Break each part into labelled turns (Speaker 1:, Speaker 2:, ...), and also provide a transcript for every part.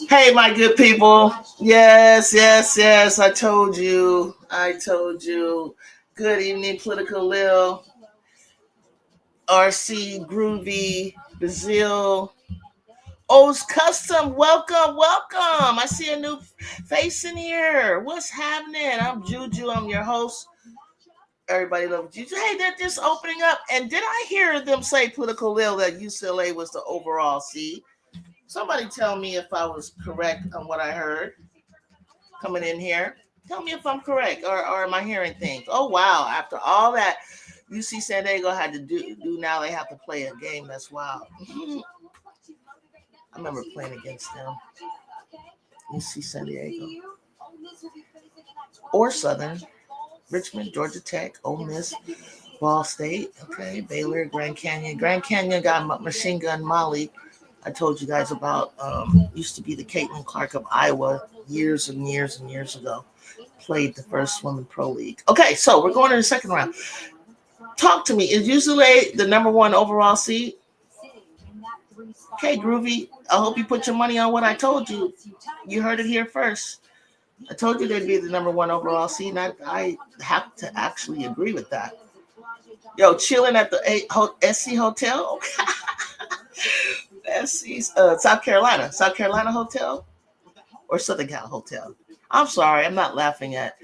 Speaker 1: Hey, my good people. Yes. I told you. Good evening, Political Lil, RC, Groovy, Brazil, O's Custom. Welcome. I see a new face in here. What's happening? I'm Juju. I'm your host. Everybody loves Juju. Hey, they're just opening up. And did I hear them say, Political Lil, that UCLA was the overall seed? Somebody tell me if I was correct on what I heard coming in here. Tell me if I'm correct or am I hearing things? Oh, wow. After all that UC San Diego had to do now they have to play a game. That's wild. I remember playing against them. UC San Diego. Or Southern. Richmond, Georgia Tech, Ole Miss, Ball State. Okay, Baylor, Grand Canyon. Grand Canyon got Machine Gun Molly. I told you guys about, used to be the Caitlin Clark of Iowa years and years ago. Played the first women pro league. Okay, so we're going to the second round. Talk to me. Is UCLA the number one overall seed? Okay, Groovy. I hope you put your money on what I told you. You heard it here first. I told you they'd be the number one overall seed, and I have to actually agree with that. Yo, chilling at the SC Hotel. SC, South Carolina Hotel or Southern Cal Hotel. I'm sorry, I'm not laughing at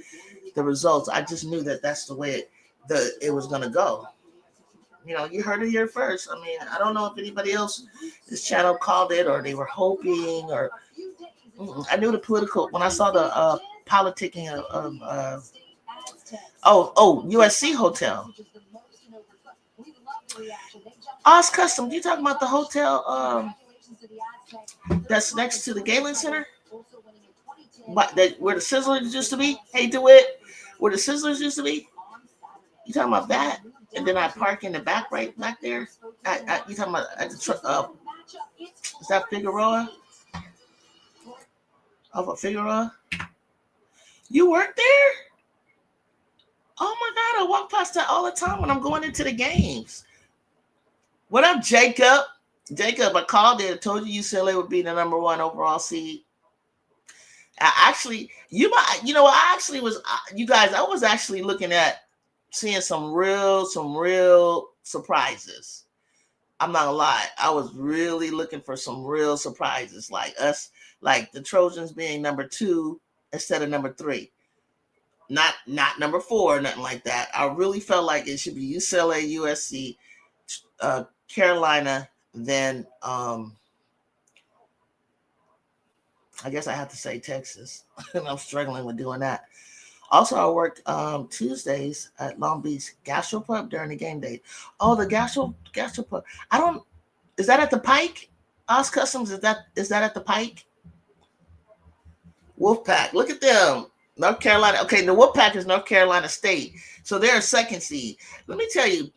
Speaker 1: the results. I just knew that that's the way it was going to go. You know, you heard it here first. I mean, I don't know if anybody else, this channel called it or they were hoping or I knew the political, when I saw the politicking of USC Hotel. Oz Custom, you talking about the hotel that's next to the Galen Center? Where the Sizzlers used to be? Hey, DeWitt, where the Sizzlers used to be? You talking about that? And then I park in the back, right back there? You talking about at the is that Figueroa? Off of Figueroa? You work there? Oh my God, I walk past that all the time when I'm going into the games. What up, Jacob? Jacob, I called it. I told you UCLA would be the number one overall seed. I was actually looking at seeing some real surprises. I'm not gonna lie. I was really looking for some real surprises, like the Trojans being number 2 instead of number 3. Not number 4, nothing like that. I really felt like it should be UCLA, USC, Carolina, then I guess I have to say Texas. And I'm struggling with doing that. Also, I work Tuesdays at Long Beach Gastropub during the game day. Oh, the Gastropub. Is that at the Pike? Oz Customs, is that at the Pike? Wolfpack. Look at them. North Carolina. Okay, the Wolfpack is North Carolina State. So they're a second seed. Let me tell you,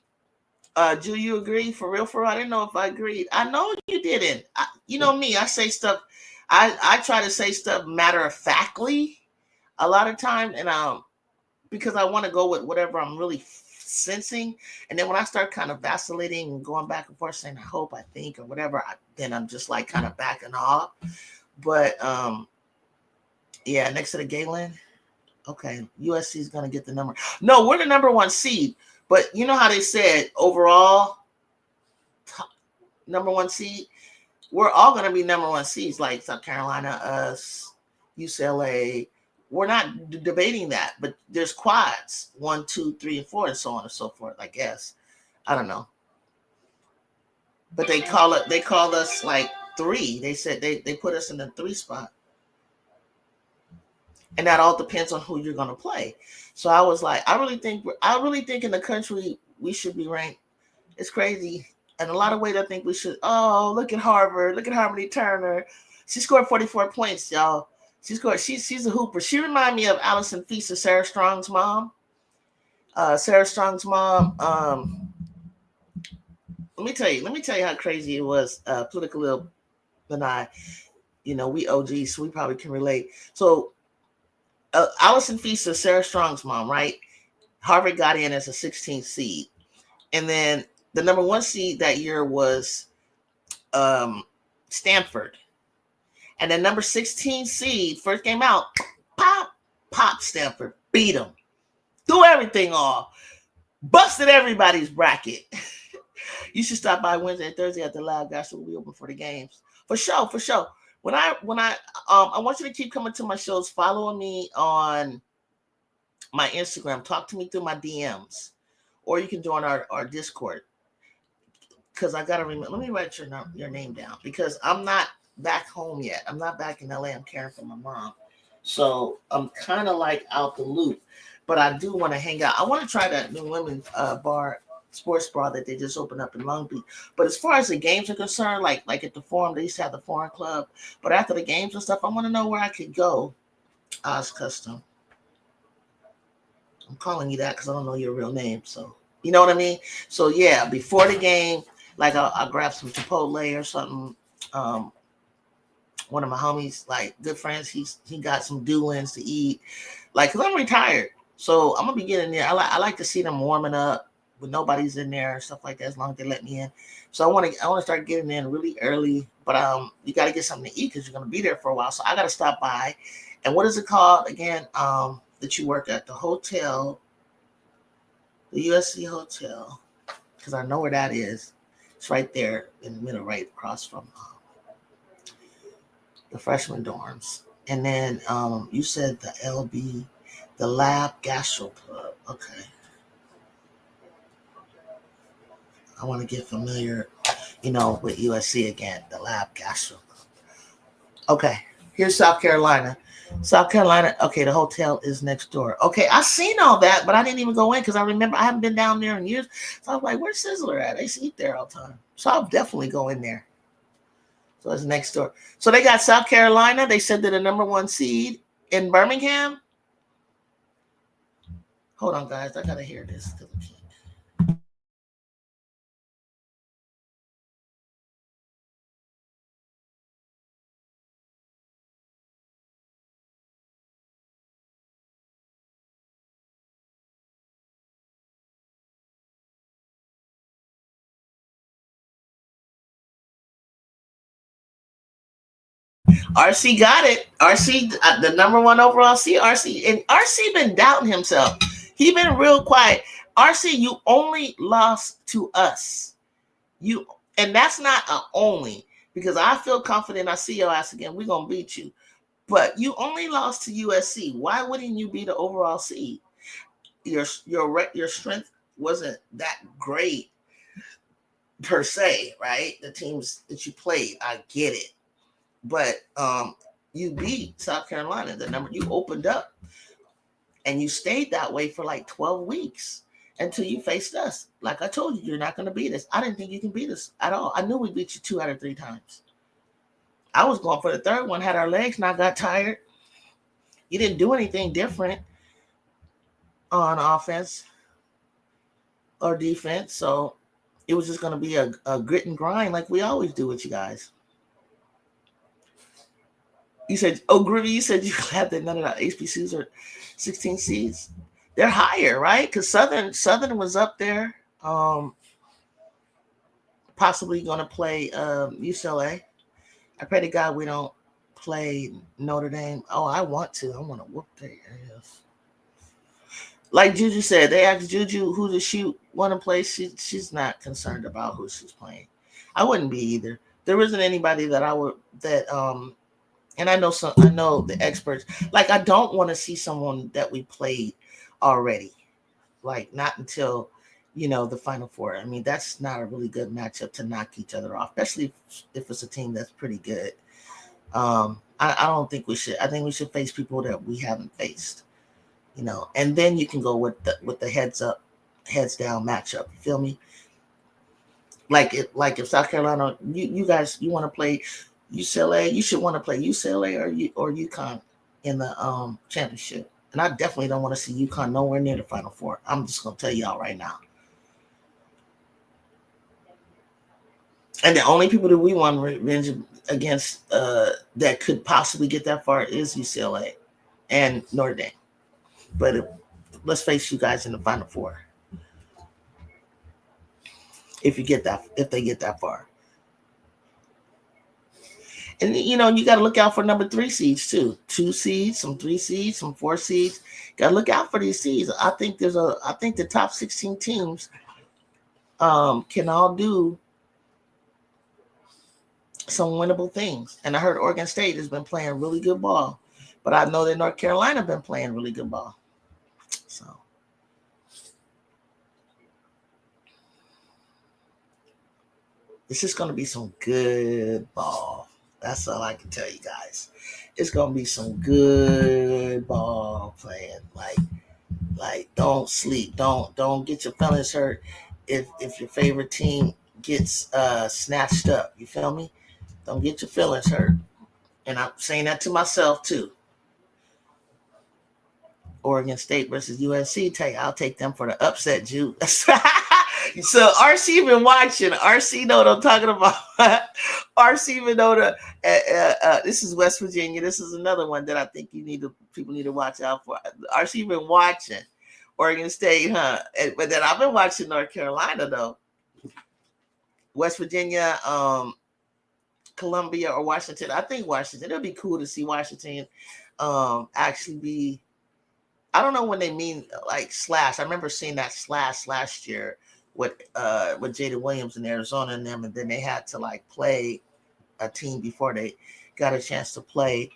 Speaker 1: do you agree? For real? I didn't know if I agreed. I know you didn't. You know me. I say stuff. I try to say stuff matter of factly a lot of time, and because I want to go with whatever I'm really sensing. And then when I start kind of vacillating and going back and forth saying I hope, I think, or whatever, then I'm just like kind of backing off. But yeah, next to the Galen. Okay, USC is going to get the number. No, we're the number 1 seed. But you know how they said overall number 1 seed? We're all going to be number 1 seeds, like South Carolina, us, UCLA. We're not debating that, but there's quads 1, 2, 3, and 4, and so on and so forth. I guess I don't know, but they call us like 3. They said they put us in the 3 spot. And that all depends on who you're going to play. So I was like, I really think in the country we should be ranked. It's crazy. And a lot of ways I think we should. Oh, look at Harvard. Look at Harmony Turner. She scored 44 points, y'all. She's a hooper. She reminded me of Allison Feaster, Sarah Strong's mom. Sarah Strong's mom. Let me tell you how crazy it was. Political and I, we OGs, so we probably can relate. So Allison Feaster, Sarah Strong's mom, right? Harvard got in as a 16th seed. And then the number 1 seed that year was Stanford. And then number 16 seed first came out, pop Stanford, beat them, threw everything off, busted everybody's bracket. You should stop by Wednesday and Thursday at the lab, guys. So we'll be open for the games. For sure. When I want you to keep coming to my shows, following me on my Instagram, talk to me through my DMs, or you can join our Discord. Because I gotta remember. Let me write your name down, because I'm not back home yet. I'm not back in LA. I'm caring for my mom, so I'm kind of like out the loop. But I do want to hang out. I want to try that new women's sports bar that they just opened up in Long Beach. But as far as the games are concerned, like at the Forum, they used to have the Forum Club. But after the games and stuff, I want to know where I could go. Oz Custom. I'm calling you that because I don't know your real name. So you know what I mean? So yeah, before the game, like I'll grab some Chipotle or something. One of my homies, like good friends, he got some Doolins to eat. Like, cause I'm retired, so I'm gonna be getting there. I like to see them warming up when nobody's in there and stuff like that, as long as they let me in. So I want to start getting in really early. But you got to get something to eat because you're gonna be there for a while. So I got to stop by. And what is it called again? That you work at the hotel, the USC hotel, because I know where that is. It's right there in the middle, right across from the freshman dorms. And then you said the LB, the Lab Gastro Club. Okay. I want to get familiar, with USC again, the Lab Gastro Club. Okay. Here's South Carolina. Okay, the hotel is next door. Okay, I seen all that, but I didn't even go in because I remember I haven't been down there in years. So I was like, where's Sizzler at? I used to eat there all the time. So I'll definitely go in there. So it's next door. So they got South Carolina. They said they're the number 1 seed in Birmingham. Hold on, guys. I got to hear this. RC got it. RC, the number 1 overall seed. RC been doubting himself. He been real quiet. RC, you only lost to us. And that's not a only, because I feel confident. I see your ass again. We're gonna beat you. But you only lost to USC. Why wouldn't you be the overall seed? Your strength wasn't that great per se, right? The teams that you played, I get it. But you beat South Carolina. The number you opened up, and you stayed that way for like 12 weeks until you faced us. Like I told you, you're not going to beat us. I didn't think you can beat us at all. I knew we beat you 2 out of 3 times. I was going for the third one, had our legs, and I got tired. You didn't do anything different on offense or defense, so it was just going to be a grit and grind like we always do with you guys. You said, Groovy, you said you glad that none of the HBCUs are 16 seeds. They're higher, right? Because Southern was up there. Possibly going to play UCLA. I pray to God we don't play Notre Dame. Oh, I want to. I want to whoop their ass. Like JuJu said, they asked JuJu who to shoot want to play. She's not concerned about who she's playing. I wouldn't be either. There isn't anybody that I would and I know the experts. Like I don't want to see someone that we played already. Like not until the Final Four. I mean, that's not a really good matchup to knock each other off, especially if it's a team that's pretty good. I don't think we should. I think we should face people that we haven't faced, and then you can go with the heads up, heads down matchup. You feel me? Like if South Carolina, you guys, you want to play UCLA, you should want to play UCLA or UConn in the championship. And I definitely don't want to see UConn nowhere near the Final Four. I'm just gonna tell y'all right now. And the only people that we want revenge against that could possibly get that far is UCLA and Notre Dame. But let's face you guys in the Final Four. If they get that far. And you got to look out for number 3 seeds too. 2 seeds, some 3 seeds, some 4 seeds. Got to look out for these seeds. I think the top 16 teams can all do some winnable things. And I heard Oregon State has been playing really good ball, but I know that North Carolina been playing really good ball. So this is going to be some good ball. That's all I can tell you guys. It's going to be some good ball playing. Like don't sleep. Don't get your feelings hurt if your favorite team gets snatched up. You feel me? Don't get your feelings hurt. And I'm saying that to myself too. Oregon State versus USC. I'll take them for the upset, Ju. So RC been watching. RC know what I'm talking about. RC been know this is West Virginia. This is another one that I think people need to watch out for. RC been watching Oregon State, huh? But then I've been watching North Carolina though. West Virginia, Columbia, or Washington. I think Washington. It'll be cool to see Washington actually be. I don't know when they mean like slash. I remember seeing that slash last year with Jada Williams in Arizona and them, and then they had to like play a team before they got a chance to play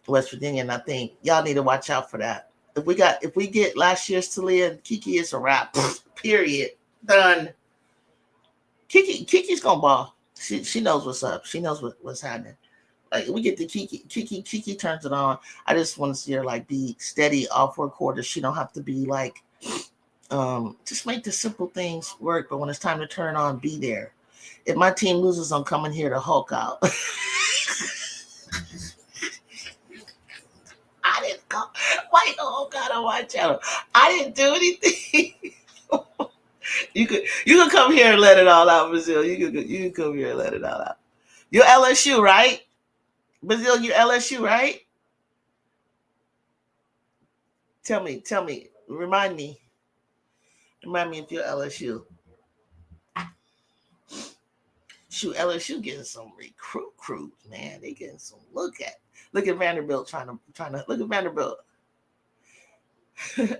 Speaker 1: West Virginia. And I think y'all need to watch out for that. If we get last year's Talia and Kiki, it's a wrap. Period. Done. Kiki's gonna ball. She knows what's up. She knows what's happening. Like we get the Kiki turns it on. I just want to see her like be steady all 4 quarters. She don't have to be like just make the simple things work, but when it's time to turn on, be there. If my team loses, I'm coming here to Hulk out. I didn't go. Why the Hulk out on my channel? I didn't do anything. You could come here and let it all out, Brazil. You can come here and let it all out. You're LSU, right? Brazil, you're LSU, right? Tell me. Remind me if you're LSU. Shoot, LSU getting some recruit, man. They getting some look at Vanderbilt trying to look at Vanderbilt.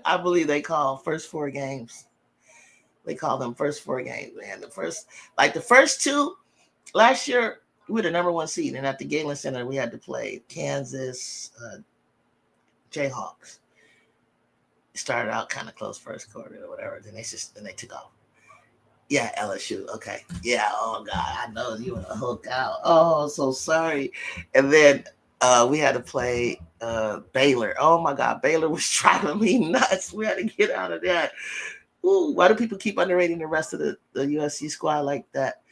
Speaker 1: I believe they call first 4 games. They call them first 4 games, man. The first 2 last year, we were the number 1 seed, and at the Galen Center, we had to play Kansas Jayhawks. It started out kind of close first quarter or whatever. Then they took off. Yeah, LSU. Okay. Yeah. Oh God, I know you were a hook out. Oh, so sorry. And then we had to play Baylor. Oh my God, Baylor was driving me nuts. We had to get out of that. Ooh, why do people keep underrating the rest of the USC squad like that?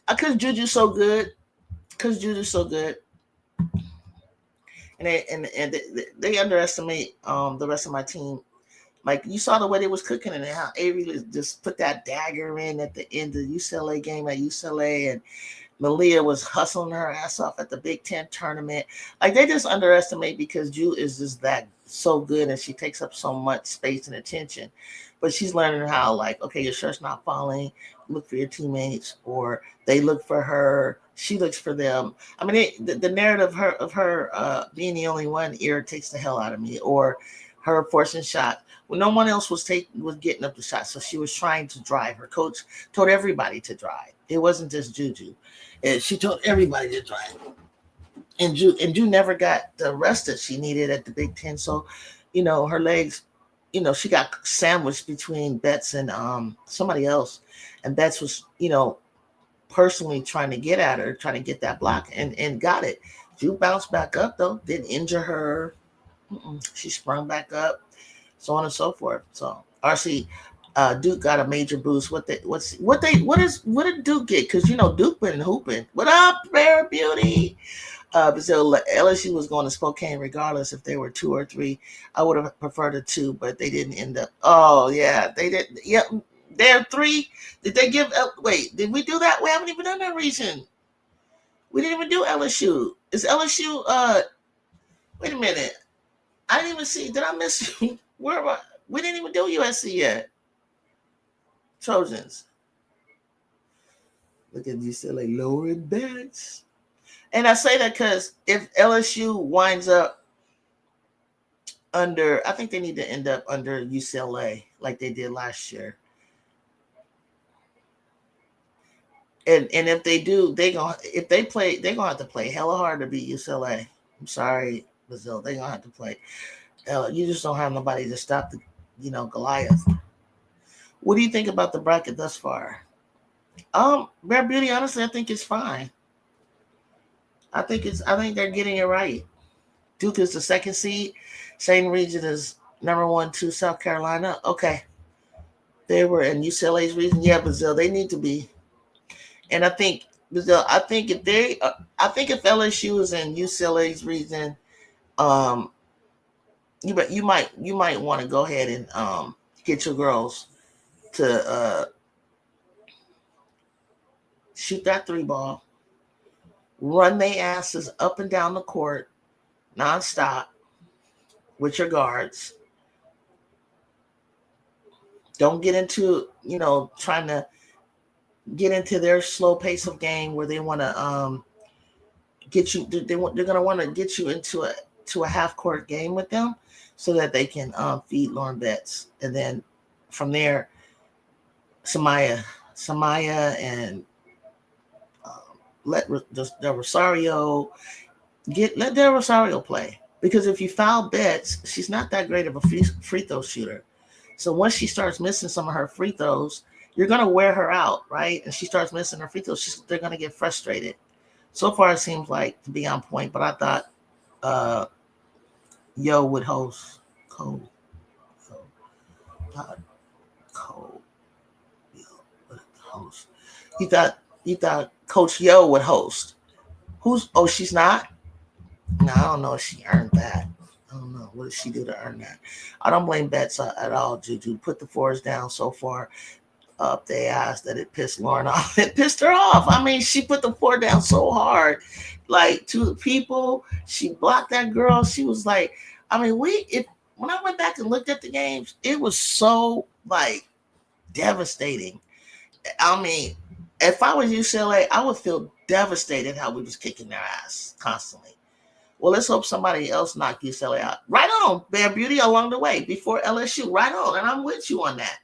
Speaker 1: Because JuJu's so good. And they underestimate the rest of my team. Like you saw the way they was cooking and how Avery just put that dagger in at the end of the UCLA game at UCLA, and Malia was hustling her ass off at the Big Ten tournament. Like they just underestimate because Ju is just that so good and she takes up so much space and attention. But she's learning how, like, okay, your shirt's not falling. Look for your teammates, or they look for her. She looks for them. I mean, the narrative of her being the only one irritates the hell out of me, or her forcing shot when no one else was getting up the shot. So she was trying to drive. Her coach told everybody to drive. It wasn't just JuJu. And she told everybody to drive. And Ju never got the rest that she needed at the Big Ten. So, her legs, she got sandwiched between Betts and somebody else. And Betts was, personally trying to get at her, trying to get that block and got it. Ju bounced back up though, didn't injure her. She sprung back up, so on and so forth. So RC, Duke got a major boost. What did Duke get? Because Duke been hooping. What up, Rare Beauty? So LSU was going to Spokane regardless if they were 2 or 3. I would have preferred a 2, but they didn't end up. Oh yeah, they did. Yeah, they're 3. Did they give? Wait, did we do that? We haven't even done that region. We didn't even do LSU. Is LSU? Wait a minute. I didn't even see. Did I miss? Where am I? We didn't even do USC yet. Trojans. Look at UCLA lowering bets. And I say that because if LSU winds up under, I think they need to end up under UCLA like they did last year. And if they do, they're gonna have to play hella hard to beat UCLA. I'm sorry, Brazil. They're gonna have to play. You just don't have nobody to stop the, Goliath. What do you think about the bracket thus far? Rare Beauty, honestly, I think it's fine. I think they're getting it right. Duke is the 2nd seed. Same region as number 1, 2, South Carolina. Okay. They were in UCLA's region. Yeah, Brazil, they need to be. And I think Brazil, I think if LSU is in UCLA's region, you might want to go ahead and get your girls to shoot that 3 ball, run their asses up and down the court nonstop with your guards. Don't get into, trying to get into their slow pace of game where they want to get you. They're going to want to get you into a half court game with them so that they can feed Lauren Betts, and then from there, Samaya and let Del Rosario let Del Rosario play, because if you foul Betts, she's not that great of a free throw shooter. So once she starts missing some of her free throws, you're going to wear her out, right? And she starts missing her free throws, they're going to get frustrated. So far, it seems like to be on point, but I thought Yo would host. Cole Yo would host. You thought Coach Yo would host. She's not? No, I don't know if she earned that. I don't know. What did she do to earn that? I don't blame Betts at all, Juju. Put the 4s down so far up their ass that it pissed Lauren off. It pissed her off. I mean, she put the 4 down so hard, like to the people. She blocked that girl. She was like, I mean, when I went back and looked at the games, it was so like devastating. I mean, if I was UCLA, I would feel devastated how we was kicking their ass constantly. Well, let's hope somebody else knocked UCLA out. Right on, Bear Beauty, along the way before LSU. Right on, and I'm with you on that.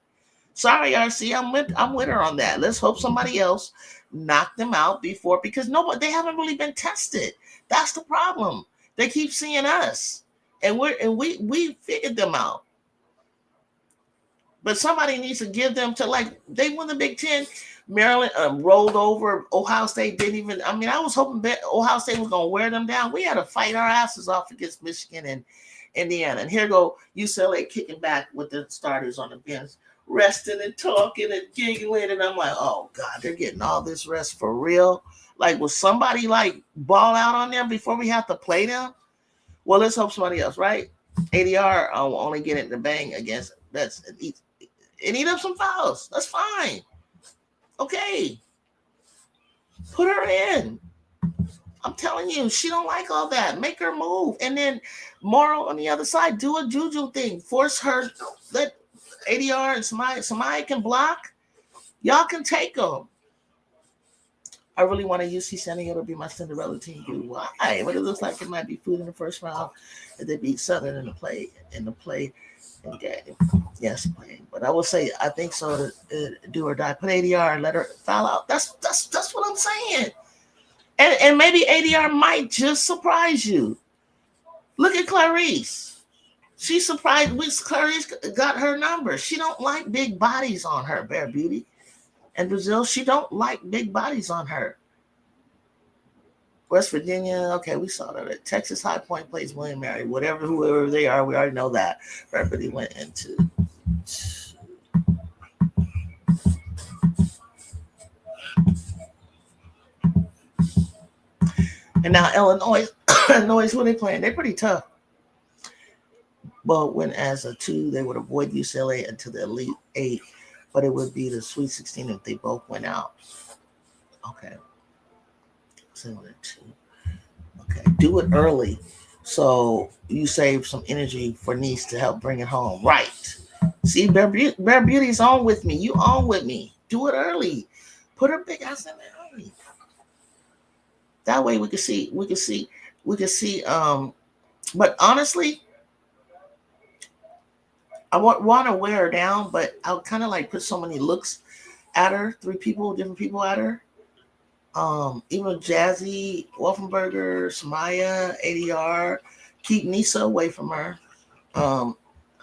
Speaker 1: Sorry, RC, I'm with her on that. Let's hope somebody else knocked them out before, because they haven't really been tested. That's the problem. They keep seeing us, and we figured them out. But somebody needs to give them to, like, they won the Big Ten. Maryland rolled over. Ohio State didn't even. I mean, I was hoping Ohio State was going to wear them down. We had to fight our asses off against Michigan and Indiana. And here go UCLA kicking back with the starters on the bench, resting and talking and giggling. And I'm like, oh, God, they're getting all this rest for real? Like, will somebody, like, ball out on them before we have to play them? Well, let's hope somebody else, right? ADR will only get it to bang against Betts and eat up some fouls. That's fine. Okay. Put her in. I'm telling you, she don't like all that. Make her move. And then Morrow on the other side, do a JuJu thing. Force her. Let ADR and Samaya can block. Y'all can take them. I really want to UC San Diego to be my Cinderella team. Why? But it looks like it might be food in the first round if they beat Southern in the play game. Yes, playing. But I will say, I think so to do or die. Put ADR and let her foul out. That's what I'm saying. And maybe ADR might just surprise you. Look at Clarice. She surprised. Clarice got her number. She don't like big bodies on her, Bear Beauty. And Brazil, she don't like big bodies on her. West Virginia, okay, we saw that. Texas High Point plays William Mary. Whatever, whoever they are, we already know that. Everybody went into. And now Illinois, Illinois, who they playing? They're pretty tough. But when as a 2, they would avoid UCLA until the Elite 8, but it would be the Sweet 16 if they both went out. Okay. So 2. Okay. Do it early, so you save some energy for niece to help bring it home. Right. See, Bear Beauty's on with me. You on with me. Do it early. Put her big ass in there early. That way we can see. But honestly, I want to wear her down, but I'll kind of like put so many looks at her. 3 people, different people at her. Even Jazzy, Wolfenberger, Samaya, ADR. Keep Nisa away from her.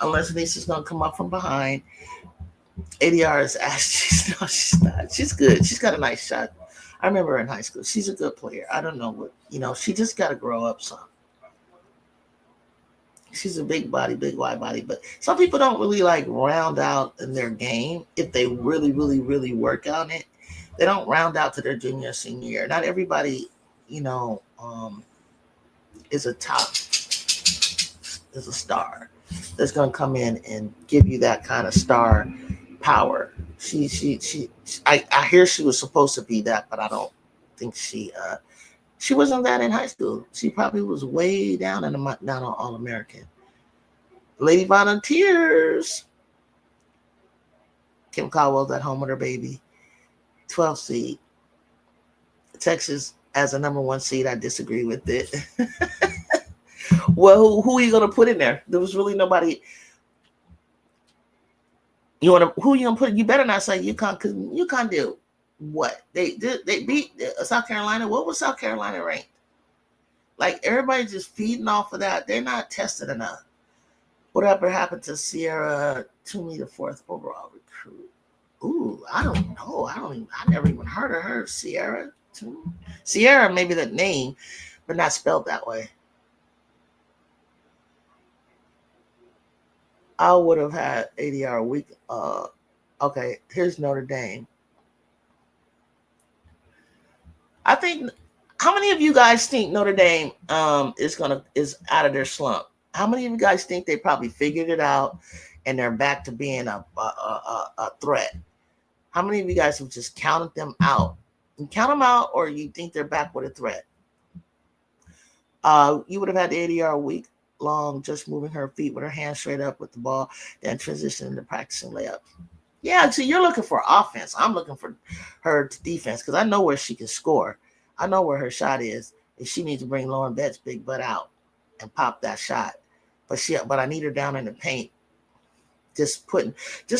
Speaker 1: Unless Nisa's gonna come up from behind. ADR is she's not. She's good. She's got a nice shot. I remember her in high school. She's a good player. I don't know what she just gotta grow up some. She's a big body, big wide body, but some people don't really like round out in their game if they really, really, really work on it. They don't round out to their junior, senior year. Not everybody, is a top, is a star that's going to come in and give you that kind of star power. I hear she was supposed to be that, but I don't think she wasn't that in high school. She probably was way down on All-American. Lady Volunteers. Kim Caldwell's at home with her baby. 12 seed. Texas as a number 1 seed. I disagree with it. Well, who are you going to put in there? There was really nobody. Who are you going to put? You better not say UConn, because UConn did what? They beat South Carolina. What was South Carolina ranked? Like, everybody's just feeding off of that. They're not tested enough. Whatever happened to Sierra Toomey, the 4th overall recruit? Ooh, I don't know. I never even heard of her. Sierra Toomey? Sierra, maybe that name, but not spelled that way. I would have had ADR a week. Okay, here's Notre Dame. I think. How many of you guys think Notre Dame is out of their slump? How many of you guys think they probably figured it out and they're back to being a threat? How many of you guys have just counted them out? You count them out, or you think they're back with a threat? You would have had the ADR a week long, just moving her feet with her hands straight up with the ball, then transitioning to practicing layup. Yeah, so you're looking for offense. I'm looking for her defense, because I know where she can score. I know where her shot is, and she needs to bring Lauren Betts' big butt out and pop that shot. But I need her down in the paint. Just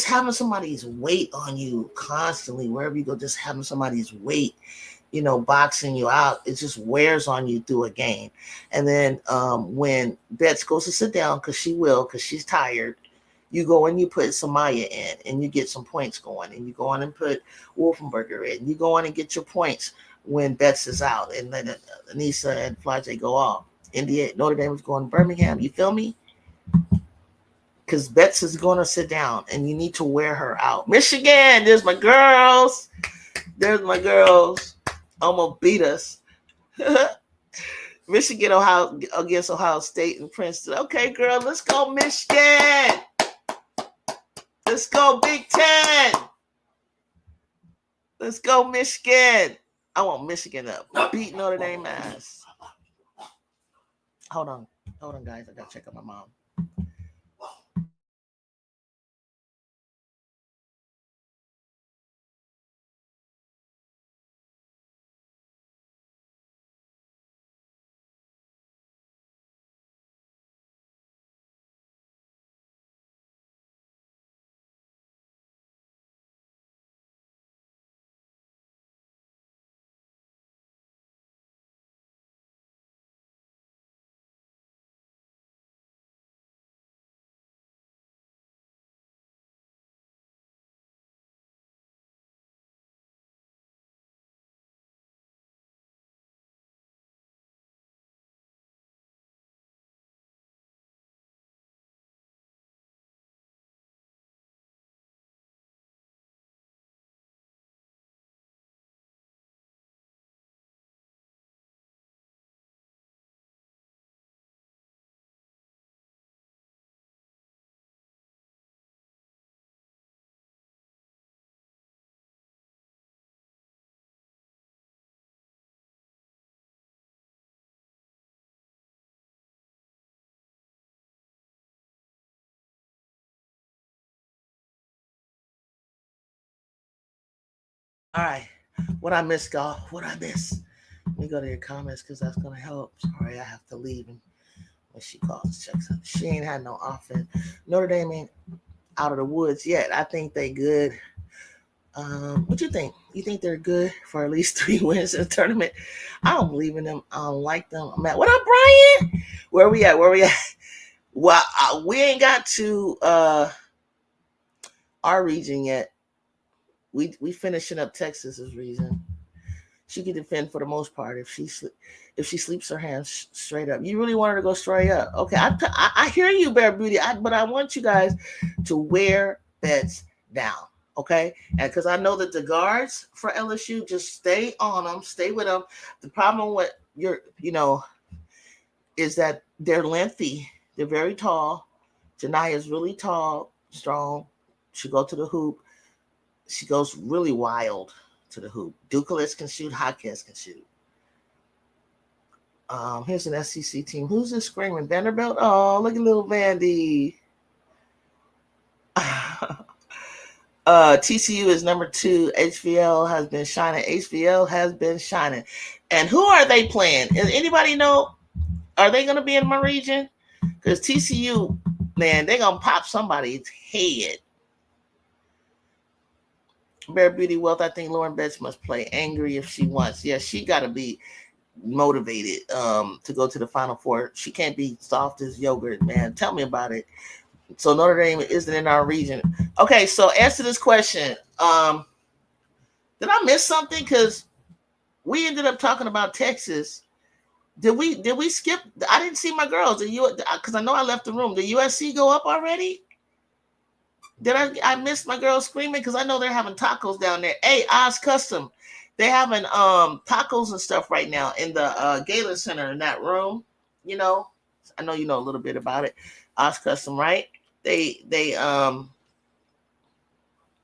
Speaker 1: having somebody's weight on you constantly, wherever you go, just having somebody's weight, boxing you out, it just wears on you through a game. And then when Betts goes to sit down, because she's tired, you go and you put Samaya in, and you get some points going, and you go on and put Wolfenberger in. You go on and get your points when Betts is out, and then Anissa and Flage go off. Notre Dame is going to Birmingham. You feel me? Because Betts is going to sit down, and you need to wear her out. Michigan, there's my girls. Almost beat us. Michigan, Ohio against Ohio State and Princeton. Okay, girl, let's go Michigan. Let's go Big Ten. Let's go Michigan. I want Michigan to beat Notre Dame ass. Hold on, guys. I gotta check on my mom. All right. What I miss, y'all? What I miss? Let me go to your comments because that's gonna help. Sorry, I have to leave and when she calls, checks out. She ain't had no offense. Notre Dame ain't out of the woods yet. I think they good. What you think? You think they're good for at least 3 wins in the tournament? I don't believe in them. I don't like them. I'm at, what up, Brian? Where we at? Where we at? Well, we ain't got to our region yet. We finishing up Texas's region. She can defend for the most part if she sleeps her hands straight up. You really want her to go straight up? Okay, I hear you, Bear Beauty. But I want you guys to wear bets down, okay? And because I know that the guards for LSU, just stay on them, stay with them. The problem with is that they're lengthy. They're very tall. Janiyah is really tall, strong. She go to the hoop. She goes really wild to the hoop. Dukelis can shoot. Hotcats can shoot. Here's an SEC team. Who's this screaming? Vanderbilt? Oh, look at little Vandy. TCU is number 2. HVL has been shining. And who are they playing? Does anybody know? Are they going to be in my region? Because TCU, man, they're going to pop somebody's head. Bear Beauty Wealth, I think Lauren Betts must play angry if she wants. Yeah, she got to be motivated to go to the Final Four. She can't be soft as yogurt, man. Tell me about it. So Notre Dame isn't in our region. Okay, so answer this question. Did I miss something? Because we ended up talking about Texas. Did we skip? I didn't see my girls. Because I know I left the room. Did USC go up already? Did I missed my girls screaming? Because I know they're having tacos down there. Hey, Oz Custom. They're having tacos and stuff right now in the Gala Center in that room. You know, I know you know a little bit about it. Oz Custom, right? They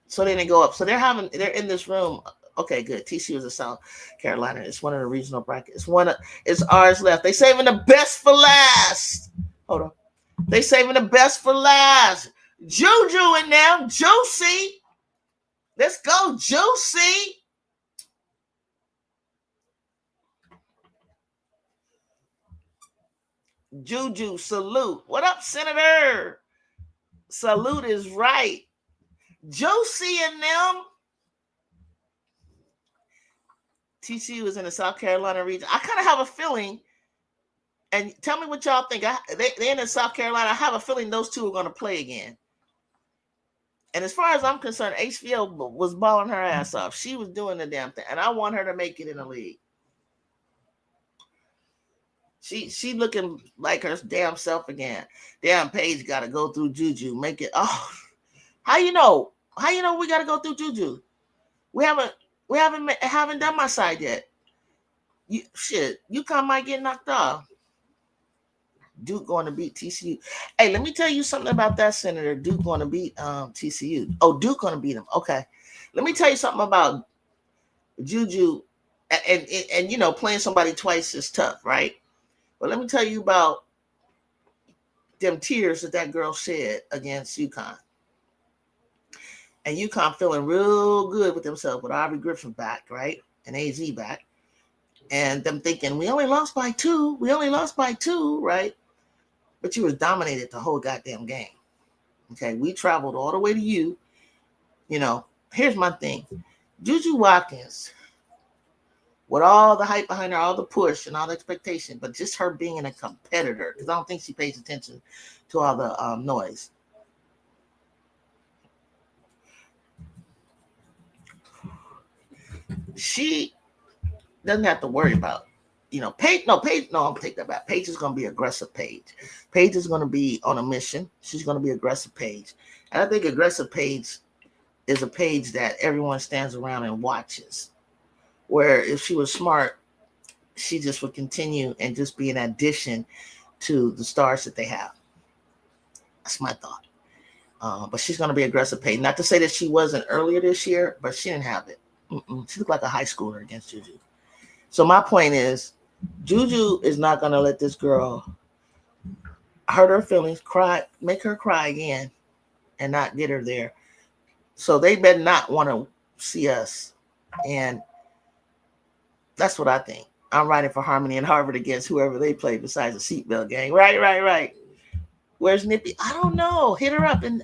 Speaker 1: so they didn't go up. So they're in this room. Okay, good. TCU is in South Carolina. It's one of the regional brackets. It's ours left. They saving the best for last. Hold on. They saving the best for last. JuJu in now. Juicy. Let's go, Juicy. JuJu, salute. What up, Senator? Salute is right. Juicy and them. TCU is in the South Carolina region. I kind of have a feeling, and tell me what y'all think. They're in South Carolina. I have a feeling those two are going to play again. And as far as I'm concerned, HVL was balling her ass off. She was doing the damn thing, and I want her to make it in the league. She looking like her damn self again. Damn, Paige got to go through JuJu. Make it. Oh, how you know? How you know we got to go through JuJu? We haven't done my side yet. UConn might get knocked off. Duke going to beat TCU. Hey, let me tell you something about that, Senator. Duke going to beat TCU. Oh, Duke going to beat them. Okay. Let me tell you something about JuJu, and you know, playing somebody twice is tough, right? But let me tell you about them tears that girl shed against UConn. And UConn feeling real good with themselves with Aubrey Griffin back, right? And AZ back. And them thinking, we only lost by 2, right? But you was dominated the whole goddamn game. Okay, we traveled all the way to you. You know, here's my thing. JuJu Watkins, with all the hype behind her, all the push and all the expectation, but just her being a competitor, because I don't think she pays attention to all the noise. She doesn't have to worry about, Paige. No, I'm take that back. Paige is going to be aggressive. Paige is going to be on a mission. She's going to be aggressive Paige. And I think aggressive Paige is a Paige that everyone stands around and watches. Where if she was smart, she just would continue and just be an addition to the stars that they have. That's my thought. But she's going to be aggressive Paige. Not to say that she wasn't earlier this year, but she didn't have it. She looked like a high schooler against JuJu. So my point is, JuJu is not going to let this girl hurt her feelings, cry, make her cry again, and not get her there. So they better not want to see us And that's what I think. I'm riding for Harmony and Harvard against whoever they play besides the seatbelt gang. Right. Where's Nippy? I don't know. Hit her up in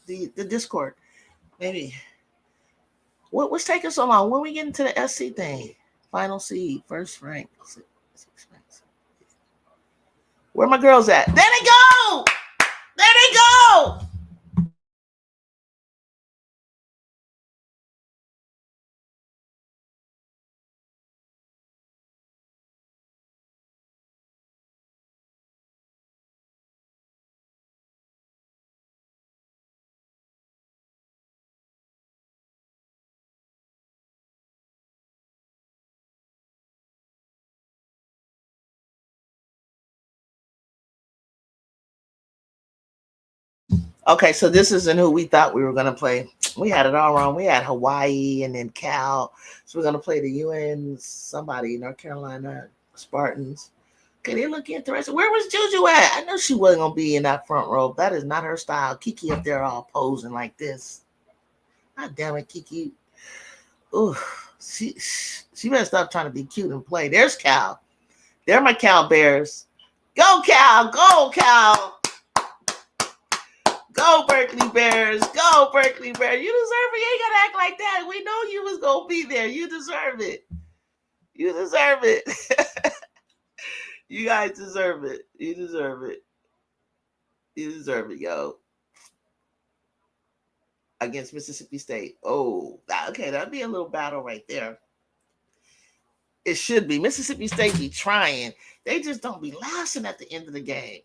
Speaker 1: the Discord. Maybe. What's taking so long? When we get into the SC thing? Final seed, first rank. Where my girls at? There they go! There they go! Okay, so this isn't who we thought we were going to play. We had it all wrong. We had Hawaii and then Cal. So we're going to play the UN, somebody, North Carolina Spartans. Okay, they look interesting. Where was JuJu at? I know she wasn't going to be in that front row. That is not her style. Kiki up there all posing like this. God damn it, Kiki. Ooh, she better stop trying to be cute and play. There's Cal. They're my Cal Bears. Go, Cal. Go, Cal. Go, Berkeley Bears. Go, Berkeley Bears. You deserve it. You ain't got to act like that. We know you was going to be there. You deserve it. You deserve it. You guys deserve it. You deserve it. You deserve it, yo. Against Mississippi State. Oh, okay. That'd be a little battle right there. It should be. Mississippi State be trying. They just don't be lasting at the end of the game.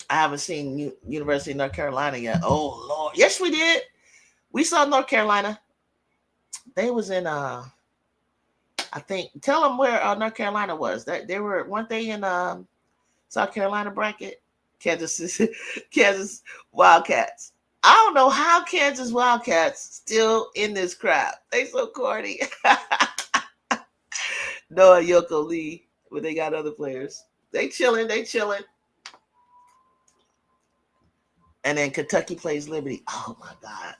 Speaker 1: I haven't seen University of North Carolina yet. Oh, Lord. Yes, we did. We saw North Carolina. They was in, I think, tell them where North Carolina was. Weren't they in South Carolina bracket? Kansas Wildcats. I don't know how Kansas Wildcats still in this crap. They so corny. Noah Yoko Lee, but they got other players. They chilling. And then Kentucky plays Liberty. Oh, my God.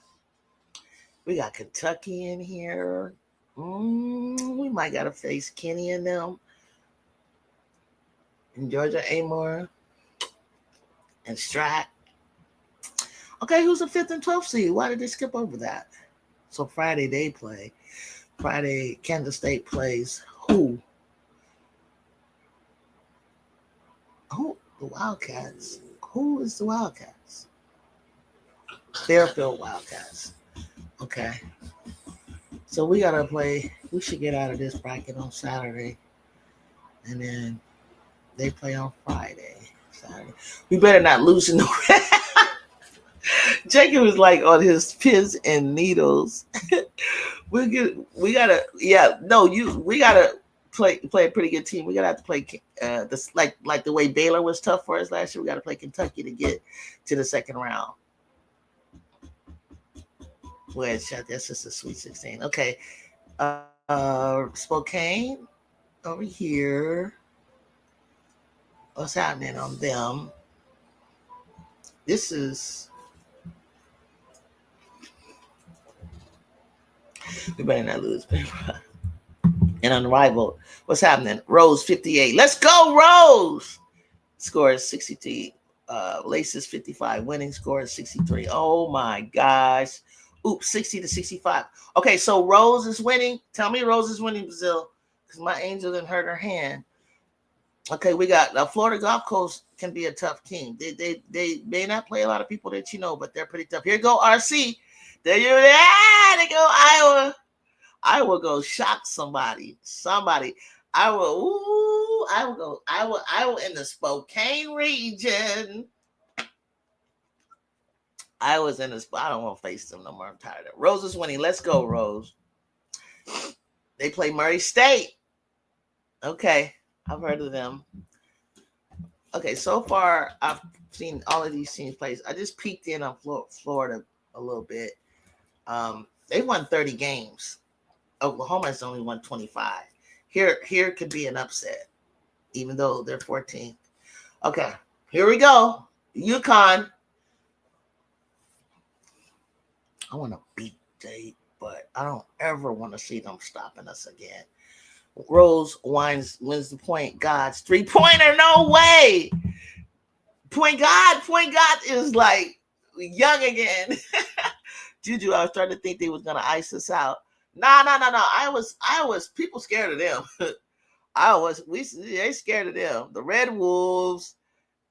Speaker 1: We got Kentucky in here. We might got to face Kenny and them. And Georgia Amore. And Strat. Okay, who's the 5th and 12th seed? Why did they skip over that? So Friday they play. Friday, Kansas State plays who? Who? The Wildcats. Who is the Wildcats? Fairfield Wildcats. Okay. So we got to play. We should get out of this bracket on Saturday. And then they play on Friday. Saturday. We better not lose in the Jacob was like on his pins and needles. We gotta play a pretty good team. We gotta have to play this like the way Baylor was tough for us last year. We gotta play Kentucky to get to the second round. Well, that's just a Sweet 16. Okay. Spokane over here. What's happening on them? This is we better not lose. And unrivaled. What's happening? Rose 58. Let's go, Rose! Score is 62. Laces 55. Winning score is 63. Oh my gosh. Oops, 60-65. Okay, so Rose is winning. Tell me Rose is winning, Brazil, because my angel didn't hurt her hand. Okay, we got Florida Gulf Coast can be a tough team. They may not play a lot of people that you know, but they're pretty tough. Here go RC. There you go. They go Iowa. I will go shock somebody. I will go. I will in the Spokane region. I was in the spot. I don't want to face them no more. I'm tired of it. Rose is winning. Let's go, Rose. They play Murray State. Okay. I've heard of them. Okay, so far I've seen all of these teams play. I just peeked in on Florida a little bit. They won 30 games. Oklahoma's only won 25. Here could be an upset, even though they're 14th. Okay, here we go. UConn. I want to beat State, but I don't ever want to see them stopping us again. Rose wins the point. God's 3-pointer. No way. Point God is like young again. JuJu, I was starting to think they was gonna ice us out. No. I was people scared of them. They scared of them. The Red Wolves.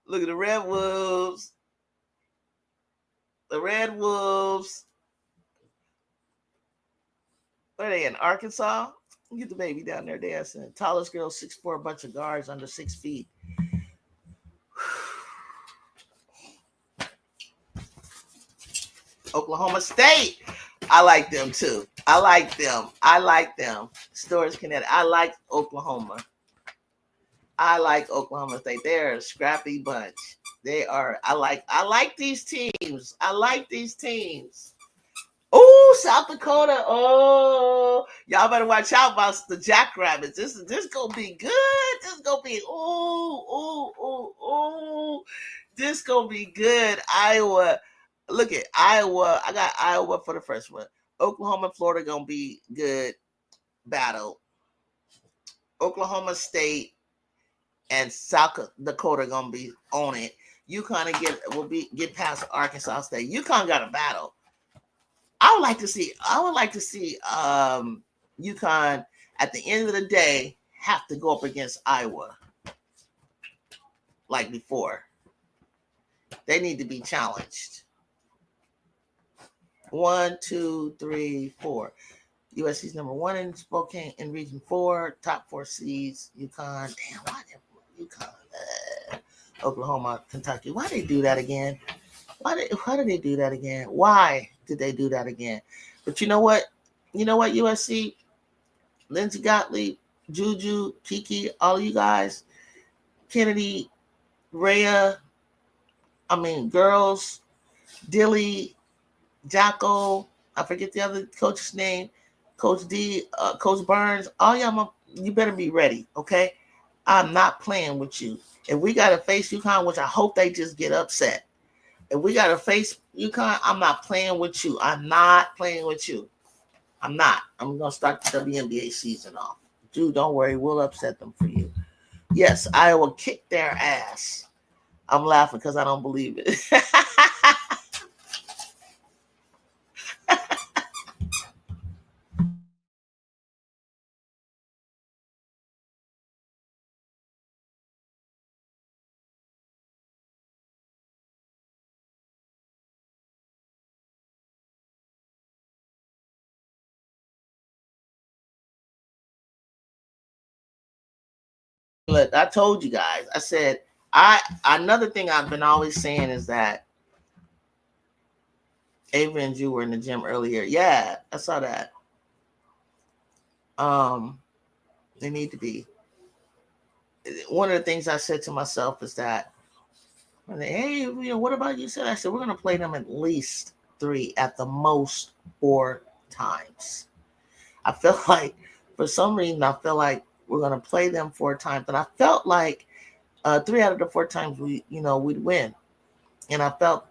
Speaker 1: Look at the Red Wolves. The Red Wolves. Where are they in Arkansas? Get the baby down there dancing. Tallest girl, 6'4", bunch of guards under 6 feet. Oklahoma State. I like them too. I like them. Storrs, Connecticut. I like Oklahoma State. They're a scrappy bunch. They are. I like these teams. Oh, South Dakota. Oh, y'all better watch out about the Jackrabbits. This gonna be good. This is gonna be This gonna be good. Iowa. Look at Iowa. I got Iowa for the first one. Oklahoma, Florida gonna be good battle. Oklahoma State and South Dakota gonna be on it. UConn will get past Arkansas State. UConn got a battle. I would like to see UConn at the end of the day have to go up against Iowa like before. They need to be challenged. 1, 2, 3, 4. USC's number 1 in Spokane in Region 4. Top 4 seeds. UConn. Damn, why did UConn? Oklahoma, Kentucky. Why did they do that again? Why did they do that again? Why did they do that again? But you know what? USC, Lindsey Gottlieb, JuJu, Kiki, all of you guys, Kennedy, Rhea, girls, Dilly, Jocko, I forget the other coach's name, Coach D, Coach Burns, all y'all, you better be ready, okay? I'm not playing with you. If we got to face UConn, which I hope they just get upset. If we got to face UConn, I'm not playing with you. I'm not. I'm going to start the WNBA season off. Dude, don't worry. We'll upset them for you. Yes, I will kick their ass. I'm laughing because I don't believe it. Look, I told you guys. I said, another thing I've been always saying is that Avery and Ju were in the gym earlier. Yeah, I saw that. They need to be. One of the things I said to myself is that, hey, what about you? I said, we're going to play them at least 3, at the most 4 times. I felt like, for some reason, we're going to play them 4 times. And I felt like 3 out of the 4 times we'd win. And I felt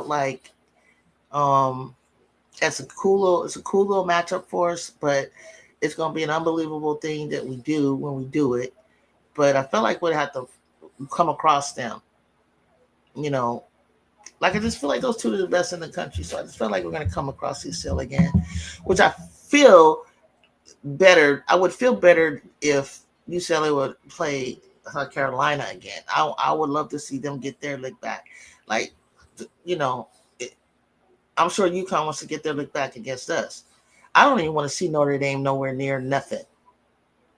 Speaker 1: like it's a cool little matchup for us, but it's going to be an unbelievable thing that we do when we do it. But I felt like we'd have to come across them. I just feel like those 2 are the best in the country. So I just feel like we're going to come across UCLA again, which I feel better. I would feel better if UCLA would play South Carolina again. I would love to see them get their lick back. I'm sure UConn wants to get their lick back against us. I don't even want to see Notre Dame nowhere near nothing.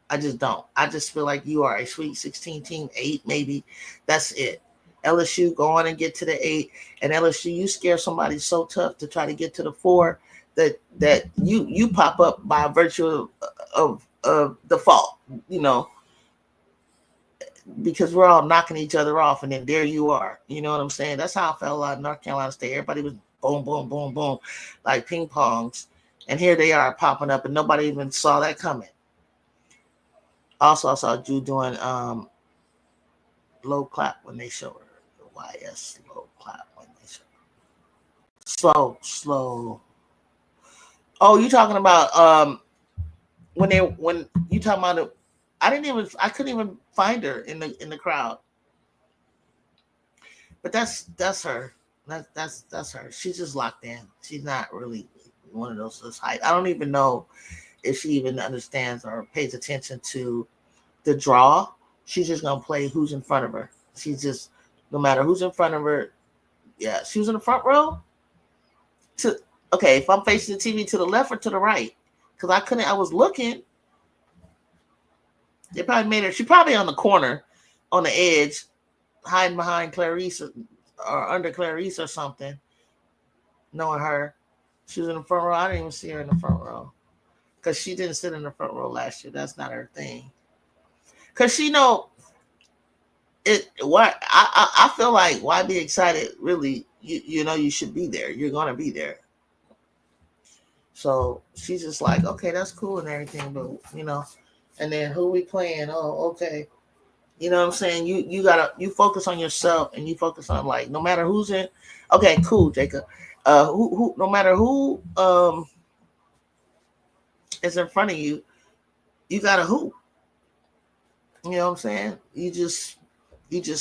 Speaker 1: I just don't. I just feel like you are a Sweet 16 team, 8 maybe. That's it. LSU, go on and get to the 8. And LSU, you scare somebody so tough to try to get to the 4 that you pop up by virtue of default, because we're all knocking each other off, and then there you are. You know what I'm saying? That's how I felt like North Carolina State. Everybody was boom, boom, boom, boom, like ping pongs. And here they are popping up, and nobody even saw that coming. Also, I saw Ju doing low clap when they show her. The YS low clap when they show her. Slow. Oh, you talking about when you talking about it? I couldn't even find her in the crowd. But that's her. That's her. She's just locked in. She's not really one of those hype. I don't even know if she even understands or pays attention to the draw. She's just gonna play who's in front of her. She's just no matter who's in front of her. Yeah, she was in the front row. To okay, if I'm facing the TV to the left or to the right, because I couldn't. I was looking. They probably made her. She probably on the corner, on the edge, hiding behind Clarice or under Clarice or something. Knowing her, she was in the front row. I didn't even see her in the front row because she didn't sit in the front row last year. That's not her thing. Because she know it. Why I feel like why be excited? Really, you know you should be there. You're gonna be there. So she's just like, okay, that's cool and everything, but and then who we playing? Oh, okay. You know what I'm saying? You gotta you focus on yourself and you focus on like no matter who's in. Okay, cool, Jacob. Who no matter who is in front of you, you gotta hoop. You know what I'm saying? You just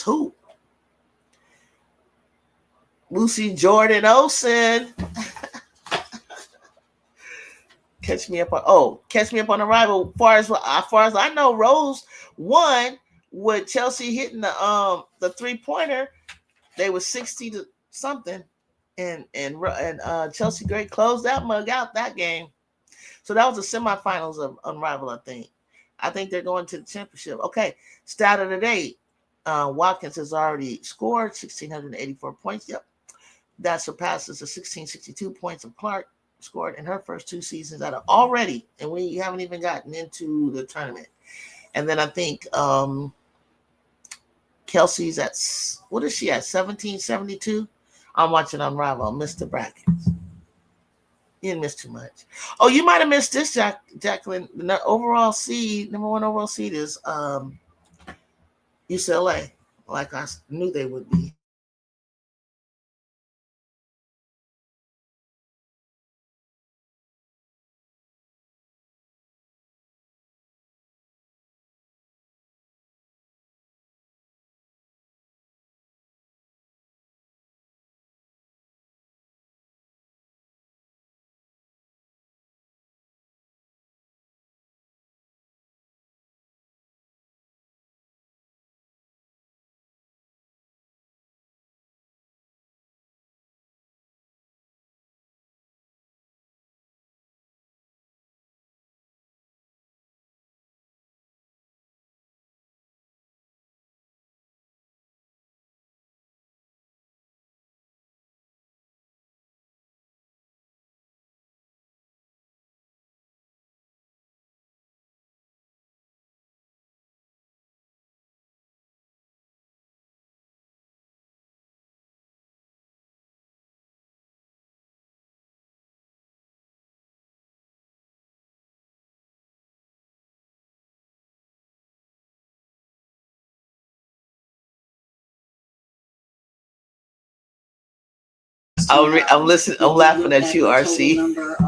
Speaker 1: hoop. Lucy Jordan Olsen. Catch me up on arrival. Far as I know, Rose won with Chelsea hitting the 3-pointer. They were 60 to something, and Chelsea Gray closed that mug out that game. So that was the semifinals of Unrivaled. I think they're going to the championship. Okay, stat of the day. Watkins has already scored 1,684 points. Yep, that surpasses the 1,662 points of Clark scored in her first 2 seasons out of already, and we haven't even gotten into the tournament. And then I think Kelsey's at what is she at 1772? I'm watching Unravel. Missed the brackets. You didn't miss too much. Oh, you might have missed this, Jacqueline. The number one overall seed is UCLA, like I knew they would be. I'm listening. I'm laughing at you, RC.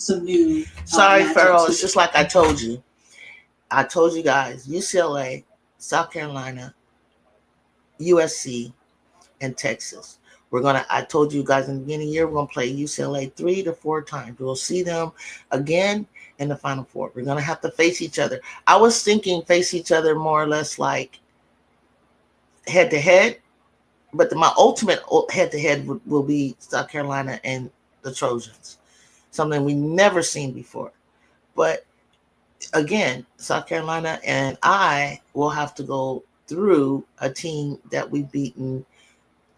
Speaker 1: Some new. Sorry, Farrell. It's just like I told you. I told you guys UCLA, South Carolina, USC, and Texas. I told you guys in the beginning of the year, we're gonna play UCLA 3 to 4 times. We'll see them again in the Final Four. We're going to have to face each other. I was thinking face each other more or less like head to head, but my ultimate head to head will be South Carolina and the Trojans, something we never seen before. But again, South Carolina and I will have to go through a team that we've beaten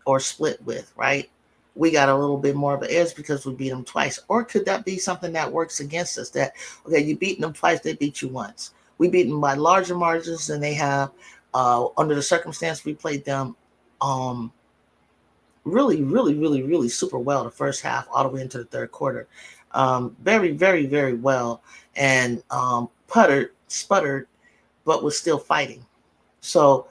Speaker 1: or split with, right? We got a little bit more of an edge because we beat them twice. Or could that be something that works against us? That, okay, you beat them twice, they beat you once. We beat them by larger margins than they have. Under the circumstance, we played them really super well the first half all the way into the third quarter. Very, very, very well. And sputtered, but was still fighting. So,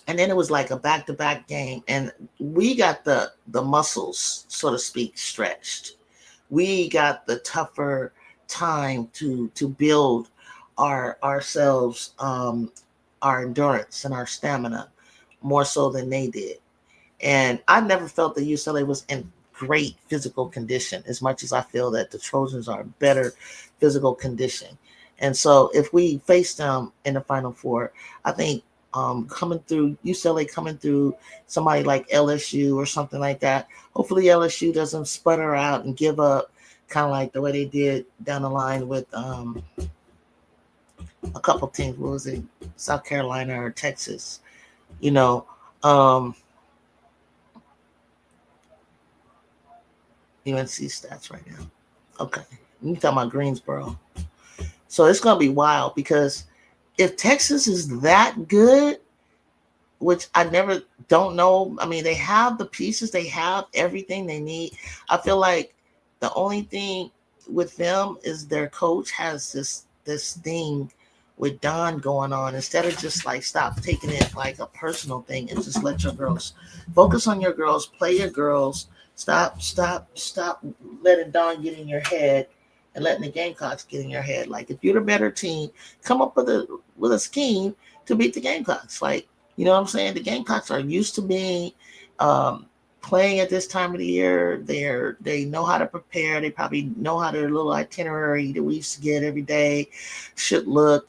Speaker 1: and then it was like a back-to-back game, and we got the muscles, so to speak, stretched. We got the tougher time to build ourselves, our endurance and our stamina more so than they did. And I never felt that UCLA was in great physical condition as much as I feel that the Trojans are better physical condition. And so if we face them in the Final Four, I think coming through UCLA, coming through somebody like LSU or something like that, hopefully LSU doesn't sputter out and give up, kind of like the way they did down the line with a couple teams. What was it? South Carolina or Texas, you know. UNC stats right now. Okay. You're talking about Greensboro. So it's going to be wild because if Texas is that good, which I don't know. I mean, they have the pieces. They have everything they need. I feel like the only thing with them is their coach has this thing with Don going on. Instead of just like stop taking it like a personal thing and just let your girls focus on your girls, play your girls. Stop letting Don get in your head and letting the Gamecocks get in your head. Like, if you're the better team, come up with a scheme to beat the Gamecocks. Like, you know what I'm saying? The Gamecocks are used to being playing at this time of the year. They know how to prepare. They probably know how their little itinerary that we used to get every day should look.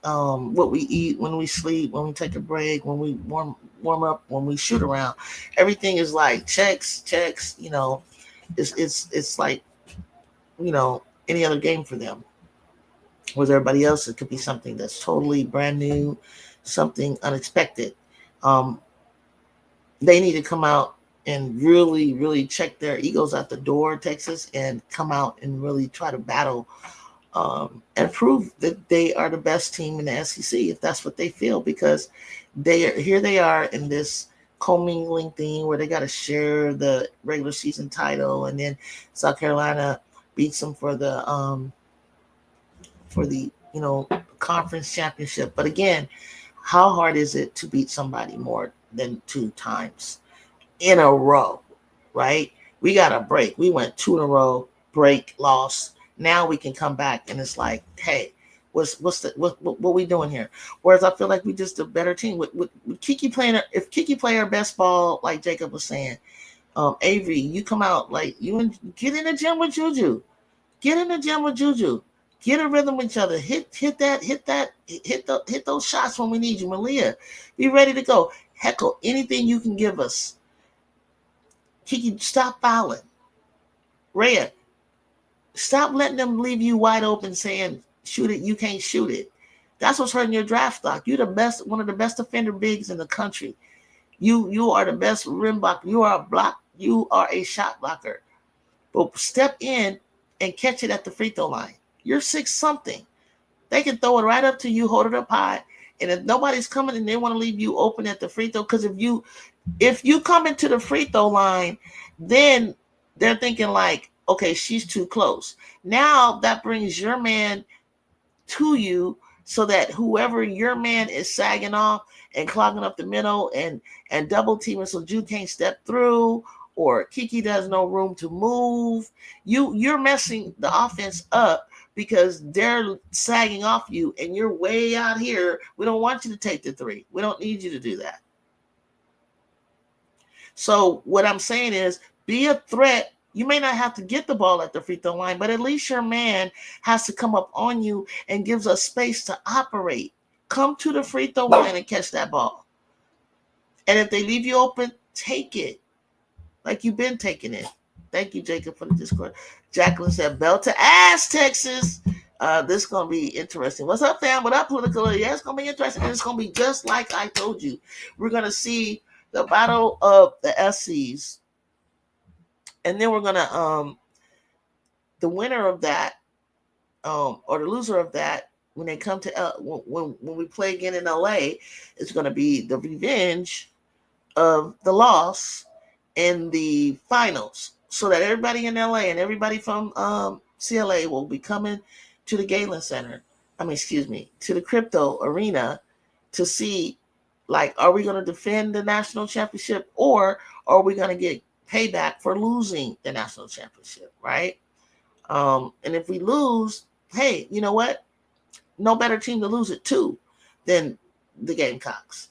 Speaker 1: What we eat, when we sleep, when we take a break, when we warm up, when we shoot around. Everything is like checks. You know, it's like, you know, any other game for them. With everybody else, it could be something that's totally brand new, something unexpected. They need to come out and really check their egos at the door, Texas, and come out and really try to battle and prove that they are the best team in the SEC, if that's what they feel, because they are in this commingling thing where they got to share the regular season title, and then South Carolina beats them for the conference championship. But again, how hard is it to beat somebody more than 2 times in a row, right? We got a break. We went 2 in a row, break, loss. Now we can come back and it's like, hey, what we doing here? Whereas I feel like we just a better team with Kiki playing. If Kiki play her best ball, like Jacob was saying, Avery, you come out like get in the gym with JuJu. Get in the gym with JuJu. Get a rhythm with each other. Hit those shots when we need you. Malia, be ready to go. Heckle anything you can give us. Kiki, stop fouling. Rhea, stop letting them leave you wide open saying, shoot it, you can't shoot it. That's what's hurting your draft stock. You're the best, one of the best defender bigs in the country. You are the best rim blocker. You are a shot blocker. But step in and catch it at the free throw line. You're 6-something. They can throw it right up to you, hold it up high. And if nobody's coming and they want to leave you open at the free throw, because if you come into the free throw line, then they're thinking like, okay, she's too close. Now that brings your man to you so that whoever your man is sagging off and clogging up the middle and double teaming so Ju can't step through, or Kiki does no room to move, you're messing the offense up because they're sagging off you and you're way out here. We don't want you to take the 3. We don't need you to do that. So what I'm saying is, be a threat You may not have to get the ball at the free throw line, but at least your man has to come up on you and gives us space to operate. Come to the free throw line and catch that ball. And if they leave you open, take it like you've been taking it. Thank you, Jacob, for the Discord. Jacqueline said, belt to ass, Texas. This is going to be interesting. What's up, fam? What up, political? Yeah, it's going to be interesting. And it's going to be just like I told you. We're going to see the battle of the SCs. And then we're going to, the winner of that, or the loser of that, when they come to, when we play again in LA, it's going to be the revenge of the loss in the finals, so that everybody in LA and everybody from CLA will be coming to the Galen Center. To the crypto arena to see, like, are we going to defend the national championship, or are we going to get payback for losing the national championship, right? And if we lose, hey, you know what? No better team to lose it to than the Gamecocks.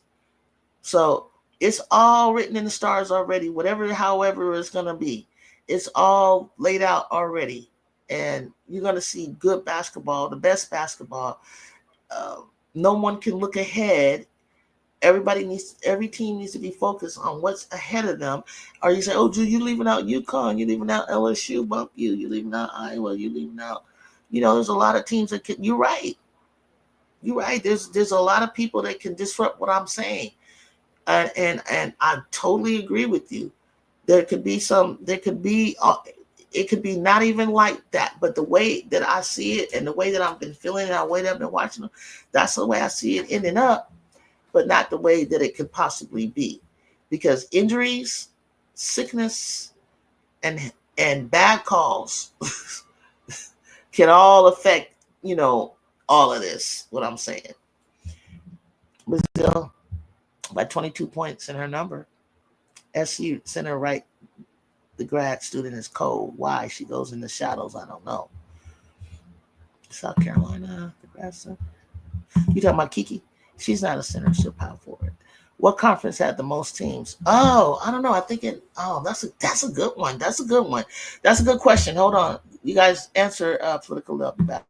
Speaker 1: So it's all written in the stars already, however it's going to be. It's all laid out already. And you're going to see good basketball, the best basketball. No one can look ahead. Every team needs to be focused on what's ahead of them. Or you say, oh, Drew, you leaving out UConn, you leaving out LSU, bump you leaving out Iowa, you leaving out, there's a lot of teams that can, you're right. There's a lot of people that can disrupt what I'm saying. And I totally agree with you. It could be not even like that, but the way that I see it and the way that I've been feeling it, the way that I've been watching them, that's the way I see it ending up, but not the way that it could possibly be, because injuries, sickness, and bad calls can all affect, all of this, what I'm saying. Brazil by 22 points in her number. SU center right, the grad student is cold. Why? She goes in the shadows. I don't know. South Carolina, the grad student. You talking about Kiki? She's not a center. She'll power forward. What conference had the most teams? Oh, I don't know. I think that's a good one. That's a good one. That's a good question. Hold on. You guys answer political. I'll be back.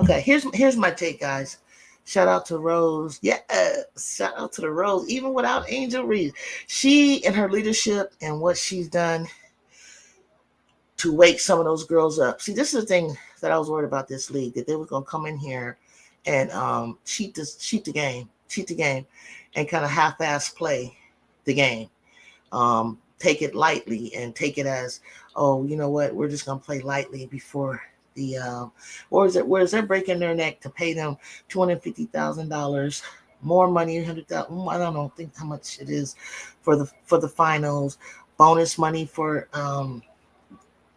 Speaker 1: Okay, here's my take, guys. Shout out to Rose. Yes, shout out to the Rose. Even without Angel Reese, she and her leadership and what she's done to wake some of those girls up. See, this is the thing that I was worried about this league, that they were gonna come in here and cheat the game, and kind of half-ass play the game. Take it lightly and take it as, oh, you know what, we're just gonna play lightly before the whereas they're breaking their neck to pay them $250,000 more money, 100,000. I don't know, think how much it is for the finals, bonus money for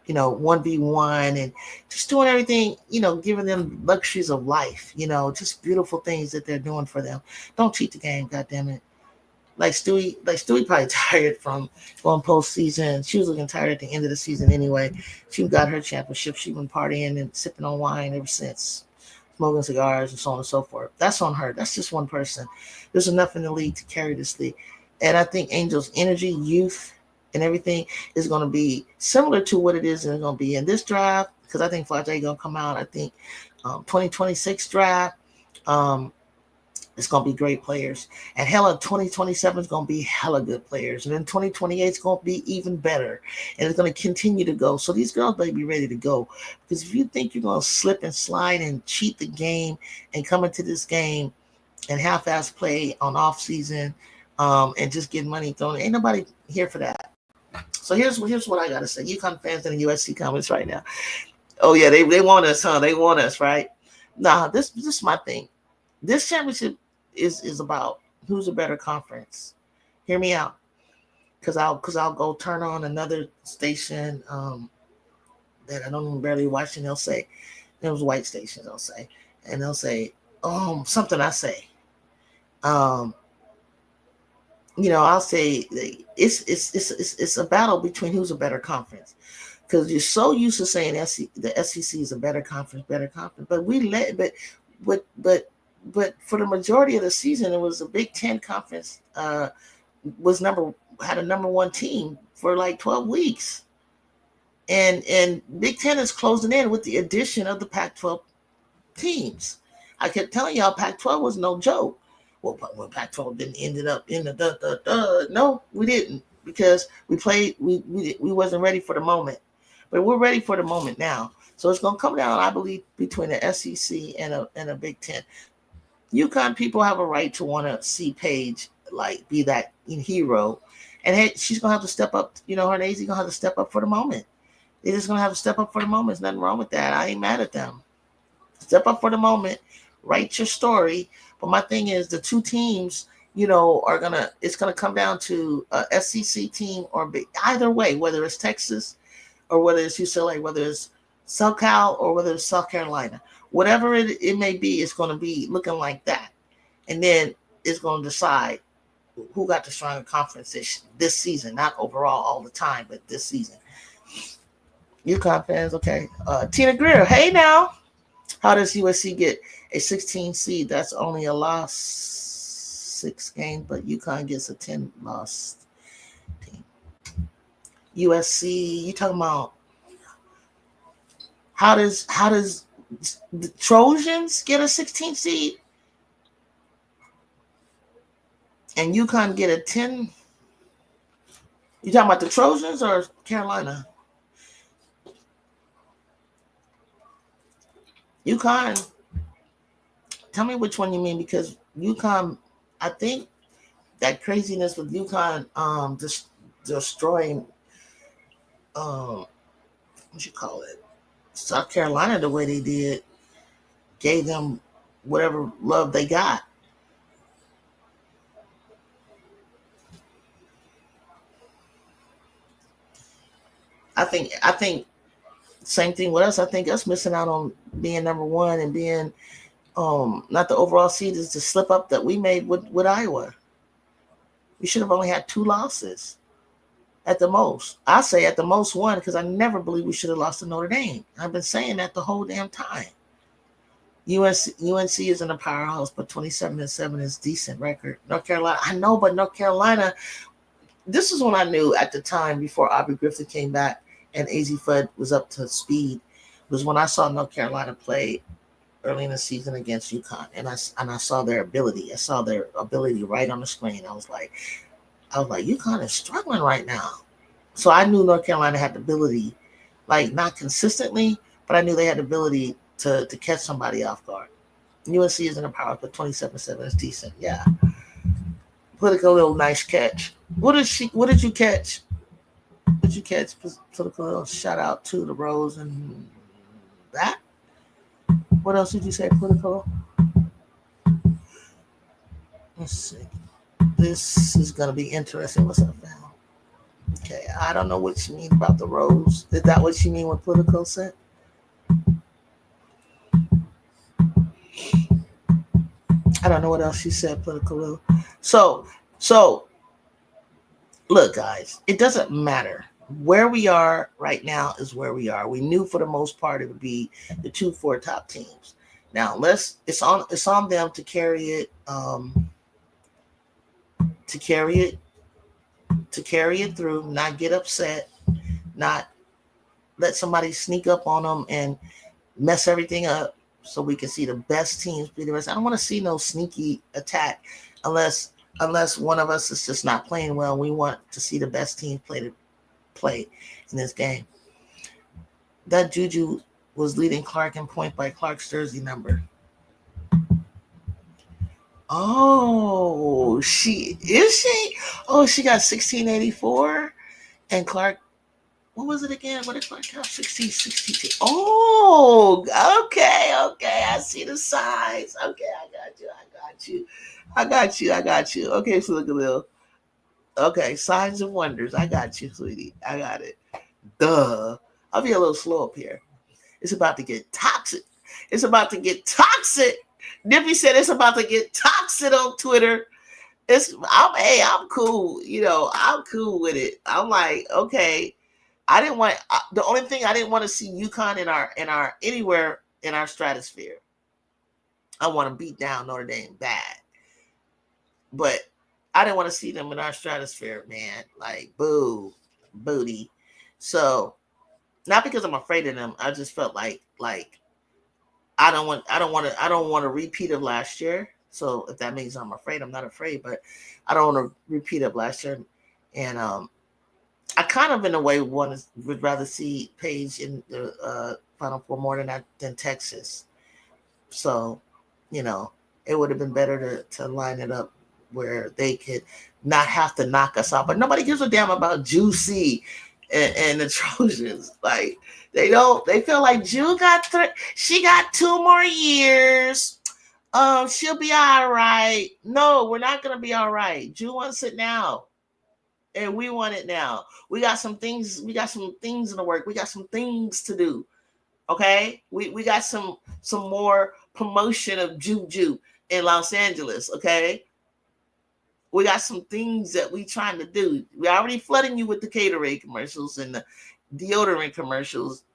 Speaker 1: 1v1, and just doing everything, giving them luxuries of life, just beautiful things that they're doing for them. Don't cheat the game, goddammit. Like Stewie probably tired from going postseason. She was looking tired at the end of the season anyway. She got her championship. She's been partying and sipping on wine ever since, smoking cigars and so on and so forth. That's on her. That's just one person. There's enough in the league to carry this league. And I think Angel's energy, youth, and everything is going to be similar to what it is and it's going to be in this draft, because I think Flajay is going to come out. I think 2026 draft, it's going to be great players. And hella 2027 is going to be hella good players. And then 2028 is going to be even better. And it's going to continue to go. So these girls better be ready to go. Because if you think you're going to slip and slide and cheat the game and come into this game and half-ass play on off-season and just get money thrown, ain't nobody here for that. So here's what I got to say. UConn fans in the USC comments right now. Oh, yeah, they want us, huh? They want us, right? Nah, this is my thing. This championship is about who's a better conference. Hear me out, because I'll go turn on another station that I don't even barely watch, and they'll say, it was a white station, they'll say, and they'll say something I say. I'll say it's a battle between who's a better conference, because you're so used to saying the SEC is a better conference, but for the majority of the season, it was a Big Ten conference had a number one team for like 12 weeks, and Big Ten is closing in with the addition of the Pac-12 teams. I kept telling y'all Pac-12 was no joke. Well, but when Pac-12 didn't ended up in the no, we didn't, because we wasn't ready for the moment, but we're ready for the moment now. So it's going to come down, I believe, between the SEC and a Big Ten. UConn people have a right to want to see Paige be that hero, and hey, she's gonna have to step up. Her and AZ gonna have to step up for the moment. They're just gonna have to step up for the moment. There's nothing wrong with that. I ain't mad at them. Step up for the moment. Write your story. But my thing is, the two teams, it's gonna come down to a SEC team or either way, whether it's Texas or whether it's UCLA, whether it's SoCal or whether it's South Carolina. Whatever it may be, it's going to be looking like that. And then it's going to decide who got the stronger conference this season, not overall all the time, but this season. UConn fans, okay. Tina Greer, hey now. How does USC get a 16 seed? That's only a loss 6 games, but UConn gets a 10-loss team. USC, you talking about how does the Trojans get a 16 seed and UConn get a 10? You talking about the Trojans or Carolina? UConn. Tell me which one you mean, because UConn, I think that craziness with UConn destroying what you call it, South Carolina the way they did, gave them whatever love they got. I think same thing with us. I think us missing out on being number one and being not the overall seed is the slip up that we made with Iowa. We should have only had 2 losses at the most. I say at the most 1, because I never believe we should have lost to Notre Dame. I've been saying that the whole damn time. UNC isn't a powerhouse, but 27-7 is decent record. North Carolina, I know, but North Carolina, this is when I knew at the time before Aubrey Griffith came back and AZ Fudd was up to speed, was when I saw North Carolina play early in the season against UConn, and I saw their ability. I saw their ability right on the screen. I was like, UConn is struggling right now. So I knew North Carolina had the ability, like not consistently, but I knew they had the ability to catch somebody off guard. UNC is in the power, but 27-7 is decent. Yeah. Political little nice catch. What did you catch? What did you catch? Political little shout out to the Rose and that. What else did you say, political? Let's see. This is gonna be interesting. What's up now? Okay, I don't know what you mean about the Rose. Is that what you mean with political said? I don't know what else you said, political. So look, guys, it doesn't matter. Where we are right now is where we are. We knew for the most part it would be the 2-4 top teams. Now it's on them to carry it, to carry it through, not get upset, not let somebody sneak up on them and mess everything up, so we can see the best teams be the best. I don't want to see no sneaky attack unless one of us is just not playing well. We want to see the best teams play in this game. That JuJu was leading Clark in point by Clark's jersey number. Oh, she Oh, she got 1684, and Clark. What was it again? What did Clark have? 1662. Oh, okay. I see the signs. Okay, I got you. Okay, so look a little. Okay, signs and wonders. I got you, sweetie. I got it. Duh. I'll be a little slow up here. It's about to get toxic. Nippy said it's about to get toxic on Twitter. I'm cool. I'm cool with it. I'm like, okay. The only thing I didn't want to see UConn in our anywhere in our stratosphere. I want to beat down Notre Dame bad, but I didn't want to see them in our stratosphere, man. Like, boo, booty. So, not because I'm afraid of them. I just felt like I don't want a repeat of last year. So if that means I'm afraid, I'm not afraid, but I don't want to repeat of last year. And I kind of, in a way, would rather see Page in the Final Four more than Texas. So, it would have been better to line it up where they could not have to knock us out. But nobody gives a damn about Juicy and the Trojans. Like, they feel like Ju she got 2 more years. She'll be all right. No, we're not gonna be all right. Ju wants it now. And we want it now. We got some things in the work. We got some things to do. Okay? We got some more promotion of JuJu in Los Angeles. Okay? We got some things that we trying to do. We already flooding you with the Gatorade commercials and the deodorant commercials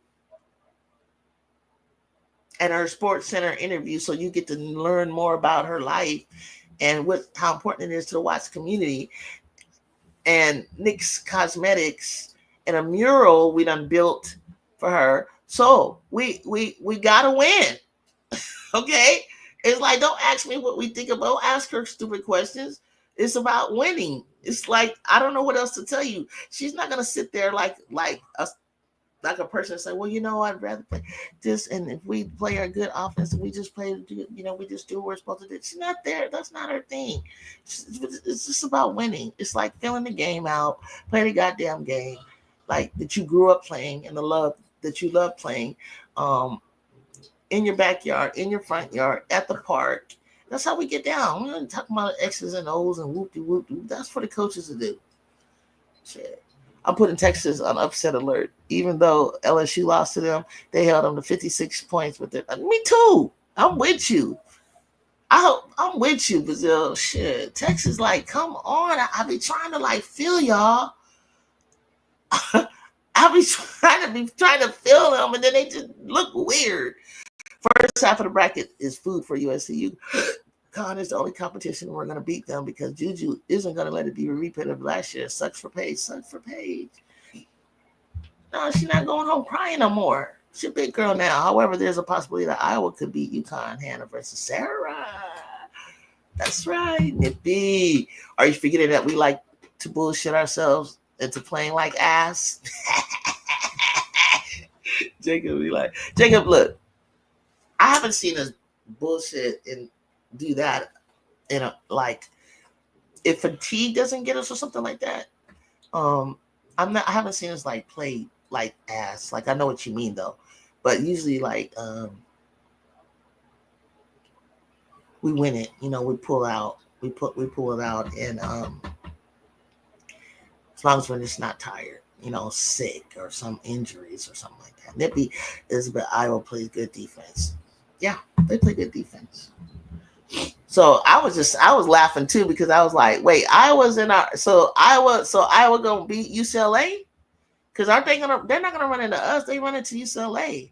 Speaker 1: and her Sports Center interview, so you get to learn more about her life and how important it is to the Watts community. And NYX Cosmetics and a mural we done built for her. So we gotta win. Okay? It's like, don't ask me what we think about. Don't ask her stupid questions. It's about winning. It's like, I don't know what else to tell you. She's not gonna sit there like a person and say, well, I'd rather play this, and if we play our good offense and we just play, we just do what we're supposed to do. She's not there. That's not her thing. It's just about winning. It's like filling the game out, play the goddamn game, like that you grew up playing, and the love that you love playing, in your backyard, in your front yard, at the park. That's how we get down. We don't talk about X's and O's and whoop-de-whoop-de. That's for the coaches to do. Shit. I'm putting Texas on upset alert. Even though LSU lost to them, they held them to 56 points with it. Me too. I'm with you. I'm with you, Brazil. Shit. Texas, like, come on. I be trying to feel y'all. I be trying to feel them, and then they just look weird. First half of the bracket is food for USCU. Con is the only competition we're going to beat them, because JuJu isn't going to let it be a repeat of last year. Sucks for Paige. No, she's not going home crying no more. She's a big girl now. However, there's a possibility that Iowa could beat UConn. Hannah versus Sarah. That's right, Nippy. Are you forgetting that we like to bullshit ourselves into playing like ass? Jacob be like, Jacob, look, I haven't seen us bullshit and do that in a, like, if fatigue doesn't get us or something like that. I haven't seen us like play like ass. Like, I know what you mean though, but usually like we win it. You know, we pull out. We pull it out, and as long as we're just not tired, you know, sick or some injuries or something like that. Nippy is, but Iowa plays good defense. Yeah, they play good defense. So I was laughing too, because I was like, wait, Iowa's in our Iowa gonna beat UCLA? Because they're not gonna run into us, they run into UCLA.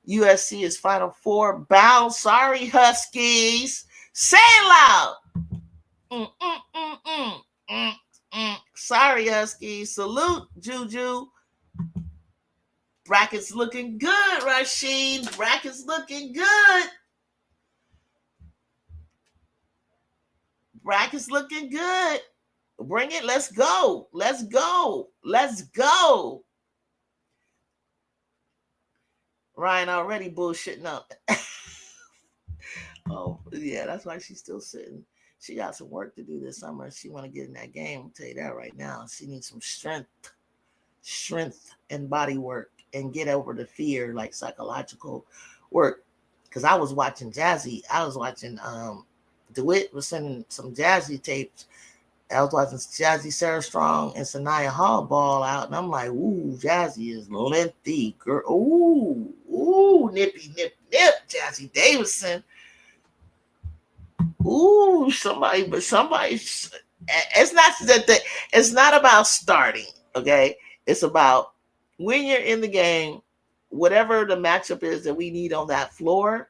Speaker 1: USC is Final Four bound. Sorry, Huskies. Say it loud. Sorry, Huskies. Salute, JuJu. Brackets looking good, Rashid. Brackets looking good. Brackets looking good. Bring it. Let's go. Let's go. Let's go. Ryan already bullshitting up. Oh, yeah, that's why she's still sitting. She got some work to do this summer. She want to get in that game. I'll tell you that right now. She needs some strength and body work, and get over the fear, like psychological work. Because I was watching Jazzy. I was watching DeWitt was sending some Jazzy tapes. I was watching Jazzy, Sarah Strong, and Sanaya Hall ball out, and I'm like, ooh, Jazzy is lengthy, girl. Ooh, nippy, nip, Jazzy Davidson. Ooh, somebody. It's not that it's not about starting, okay? It's about when you're in the game, whatever the matchup is that we need on that floor,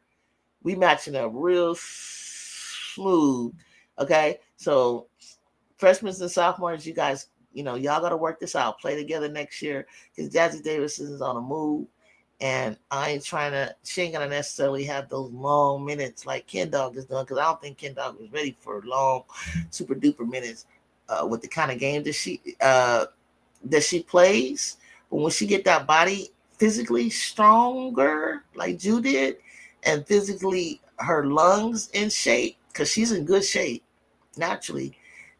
Speaker 1: we matching up real smooth, okay? So freshmen and sophomores, you guys, you know, y'all got to work this out. Play together next year, because Jazzy Davidson is on a move, and she ain't going to necessarily have those long minutes like Ken Dog is doing, because I don't think Ken Dog is ready for long, super duper minutes with the kind of game that she plays. But when she get that body physically stronger, like Ju did, and physically her lungs in shape, because she's in good shape naturally,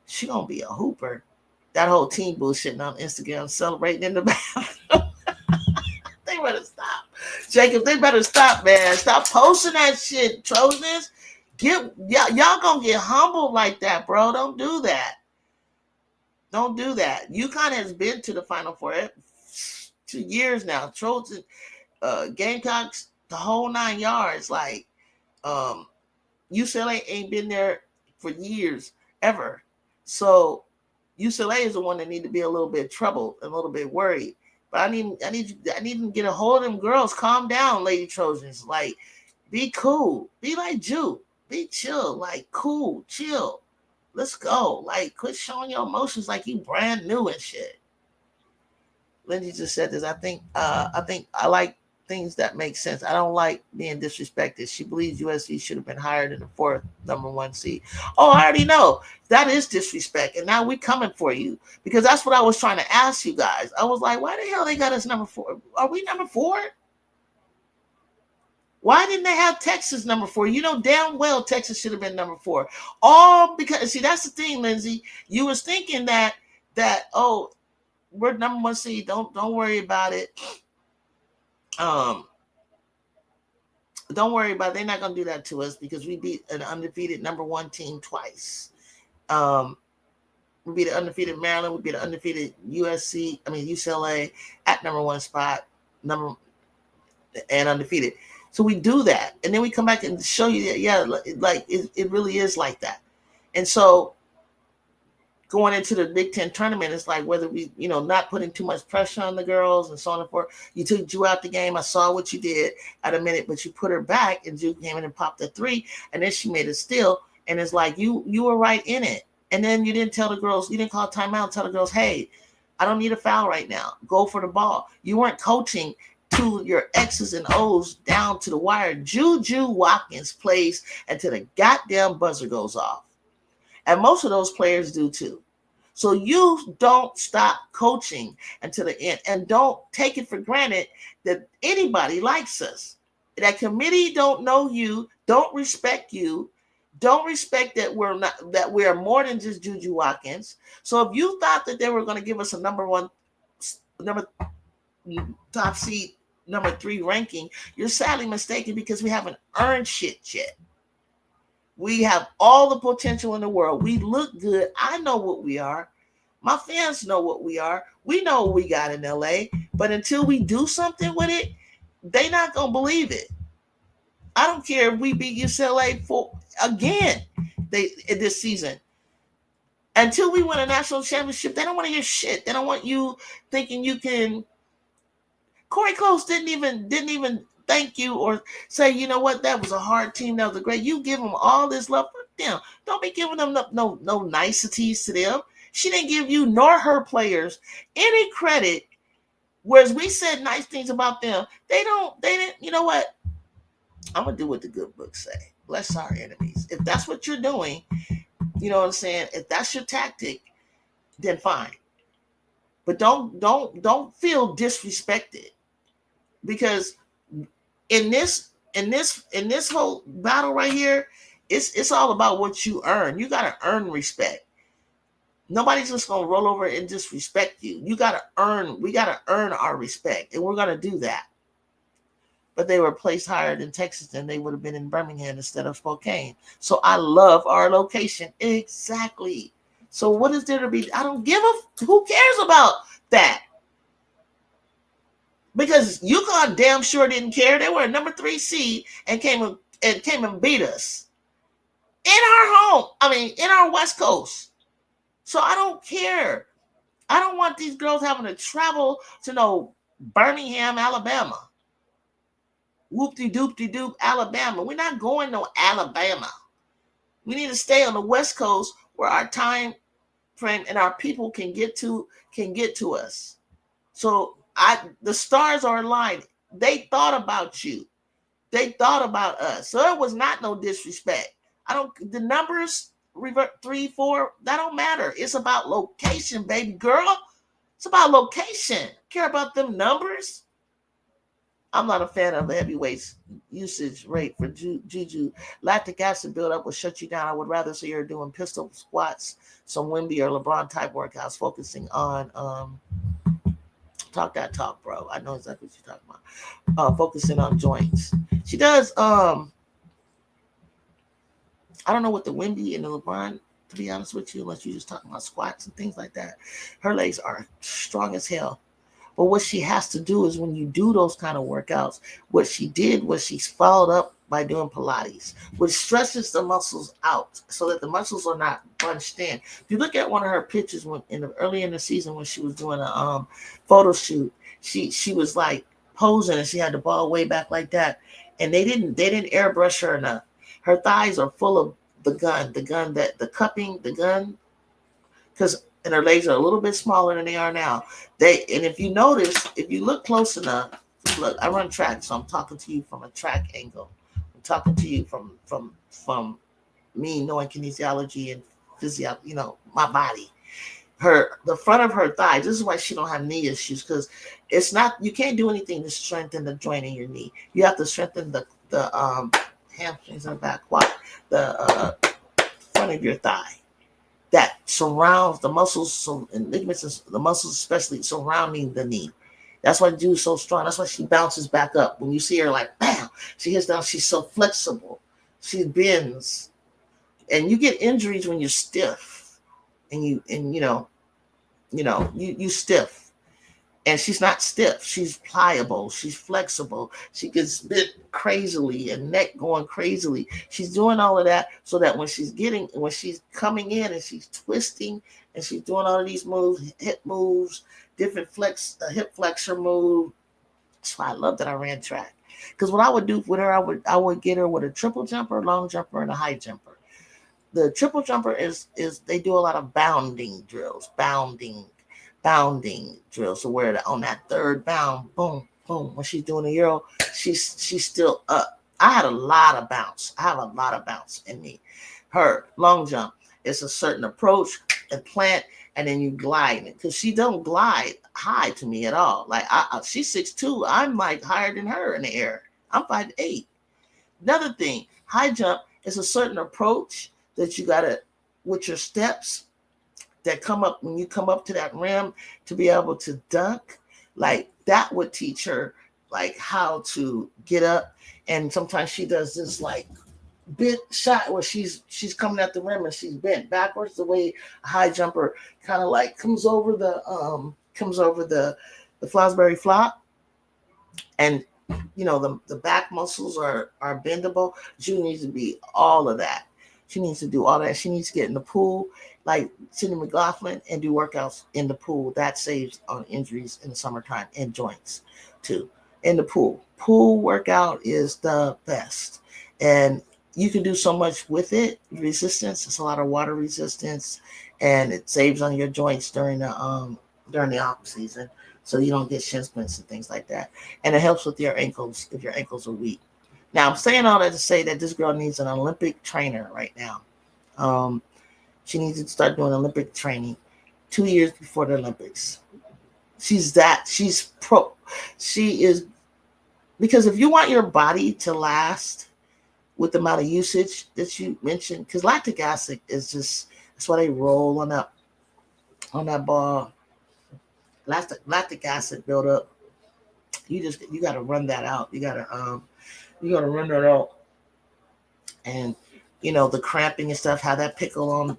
Speaker 1: she gonna be a hooper. That whole team bullshitting on Instagram, celebrating in the bathroom. They better stop, Jacob. They better stop, man. Stop posting that shit, Trojans. Y'all gonna get humbled like that, bro. Don't do that. Don't do that. UConn has been to the Final Four 2 years now. Trojans, Gamecocks, the whole 9 yards. Like, UCLA ain't been there for years ever. So UCLA is the one that need to be a little bit troubled, a little bit worried. But I need to get a hold of them girls. Calm down, Lady Trojans. Like, be cool. Be like Ju. Be chill. Like, cool, chill. Let's go. Like, quit showing your emotions like you brand new and shit. Lindsay just said this. I think I like things that make sense. I don't like being disrespected. She believes USC should have been higher than the 4th number 1 seed. Oh, I already know. That is disrespect. And now we're coming for you, because that's what I was trying to ask you guys. I was like, why the hell they got us number 4? Are we number 4? Why didn't they have Texas number 4? You know damn well Texas should have been number 4. All because, see, that's the thing, Lindsay. You was thinking that we're number 1 seed. Don't worry about it. Don't worry about it. They're not gonna do that to us, because we beat an undefeated number 1 team twice. We beat an undefeated Maryland. We beat an undefeated UCLA at number 1 spot, and undefeated. So we do that, and then we come back and show you that, yeah, like it really is like that. And so going into the Big Ten tournament, it's like whether we, not putting too much pressure on the girls and so on and forth. You took Ju out the game. I saw what you did at a minute, but you put her back, and Ju came in and popped a 3, and then she made a steal. And it's like you were right in it. And then you didn't tell the girls, you didn't call timeout, tell the girls, hey, I don't need a foul right now. Go for the ball. You weren't coaching to your X's and O's down to the wire. JuJu Watkins plays until the goddamn buzzer goes off. And most of those players do too. So you don't stop coaching until the end, and don't take it for granted that anybody likes us. That committee don't know you, don't respect you, don't respect that we're more than just JuJu Watkins. So if you thought that they were going to give us a number top seed, number 3 ranking, you're sadly mistaken, because we haven't earned shit yet. We have all the potential in the world. We look good. I know what we are. My fans know what we are. We know what we got in LA. But until we do something with it, they not going to believe it. I don't care if we beat UCLA again this season. Until we win a national championship, they don't want to hear shit. They don't want you thinking you can. Corey Close didn't even thank you or say, you know what, that was a hard team, that was a great. You give them all this love. Fuck them. Don't be giving them no niceties to them. She didn't give you nor her players any credit. Whereas we said nice things about them, they didn't. You know what? I'm gonna do what the good books say. Bless our enemies. If that's what you're doing, you know what I'm saying? If that's your tactic, then fine. But don't feel disrespected. Because in this whole battle right here, it's all about what you earn. You gotta earn respect. Nobody's just gonna roll over and disrespect you. We gotta earn our respect, and we're gonna do that. But they were placed higher than Texas, and they would have been in Birmingham instead of Spokane. So I love our location. Exactly. So what is there to be? I don't give who cares about that? Because UConn damn sure didn't care. They were a number 3 seed and came and beat us in our home. In our West Coast. So I don't care. I don't want these girls having to travel to Birmingham, Alabama. Whoop-de-doop-de-doop, Alabama. We're not going to Alabama. We need to stay on the West Coast where our time frame and our people can get to us. So the stars are aligned. They thought about you. They thought about us. So it was not no disrespect. The numbers revert 3, 4, that don't matter. It's about location, baby girl. It's about location. Care about them numbers? I'm not a fan of the heavyweights usage rate for JuJu. Lactic acid buildup will shut you down. I would rather see her doing pistol squats, some Wimby or LeBron type workouts, focusing on talk that talk, bro. I know exactly what you're talking about. Focusing on joints. She does. I don't know what the Wimby and the LeBron, to be honest with you, unless you're just talking about squats and things like that. Her legs are strong as hell. But what she has to do is, when you do those kind of workouts, what she did was she followed up by doing Pilates, which stretches the muscles out so that the muscles are not bunched in. If you look at one of her pictures early in the season when she was doing a photo shoot, she was like posing and she had the ball way back like that, and they didn't airbrush her enough. Her thighs are full of the gun, the cupping, the gun, and her legs are a little bit smaller than they are now. And if you notice, if you look close enough, look, I run track, so I'm talking to you from a track angle. I'm talking to you from me knowing kinesiology and physiology, my body. The front of her thighs, this is why she don't have knee issues, because you can't do anything to strengthen the joint in your knee. You have to strengthen the hamstrings and back quad, the front of your thigh. That surrounds the muscles and ligaments, the muscles especially surrounding the knee. That's why JuJu is so strong. That's why she bounces back up. When you see her like, bam, she hits down. She's so flexible. She bends. And you get injuries when you're stiff. And you stiff. And she's not stiff. She's pliable. She's flexible. She gets bent crazily and neck going crazily. She's doing all of that so that when she's coming in and she's twisting and she's doing all of these moves, hip moves, different hip flexor move. That's why I love that I ran track. Because what I would do with her, I would get her with a triple jumper, long jumper, and a high jumper. The triple jumper is they do a lot of bounding drills, bounding drills. So where on that third bound, boom, boom. When she's doing a Euro, she's still up. I had a lot of bounce. I have a lot of bounce in me. Her long jump, it's a certain approach and plant, and then you glide it, because she don't glide high to me at all. Like she's 6'2". I'm like higher than her in the air. I'm 5'8". Another thing, high jump is a certain approach that you gotta, with your steps that come up when you come up to that rim, to be able to dunk. Like that would teach her like how to get up. And sometimes she does this like bent shot where she's coming at the rim and she's bent backwards, the way a high jumper kind of like comes over the Fosbury flop. And you know, the back muscles are bendable. She needs to be all of that. She needs to do all that. She needs to get in the pool like Cindy McLaughlin and do workouts in the pool. That saves on injuries in the summertime and joints too. In the pool. Pool workout is the best. And you can do so much with it. Resistance, it's a lot of water resistance, and it saves on your joints during the off season, so you don't get shin splints and things like that. And it helps with your ankles if your ankles are weak. Now, I'm saying all that to say that this girl needs an Olympic trainer right now. She needs to start doing Olympic training 2 years before the Olympics. She's pro. She is, because if you want your body to last with the amount of usage that you mentioned, because lactic acid is just, that's why they roll on that ball. Lactic acid buildup. You got to run that out. You got to run that out. And you know, the cramping and stuff, how that pickle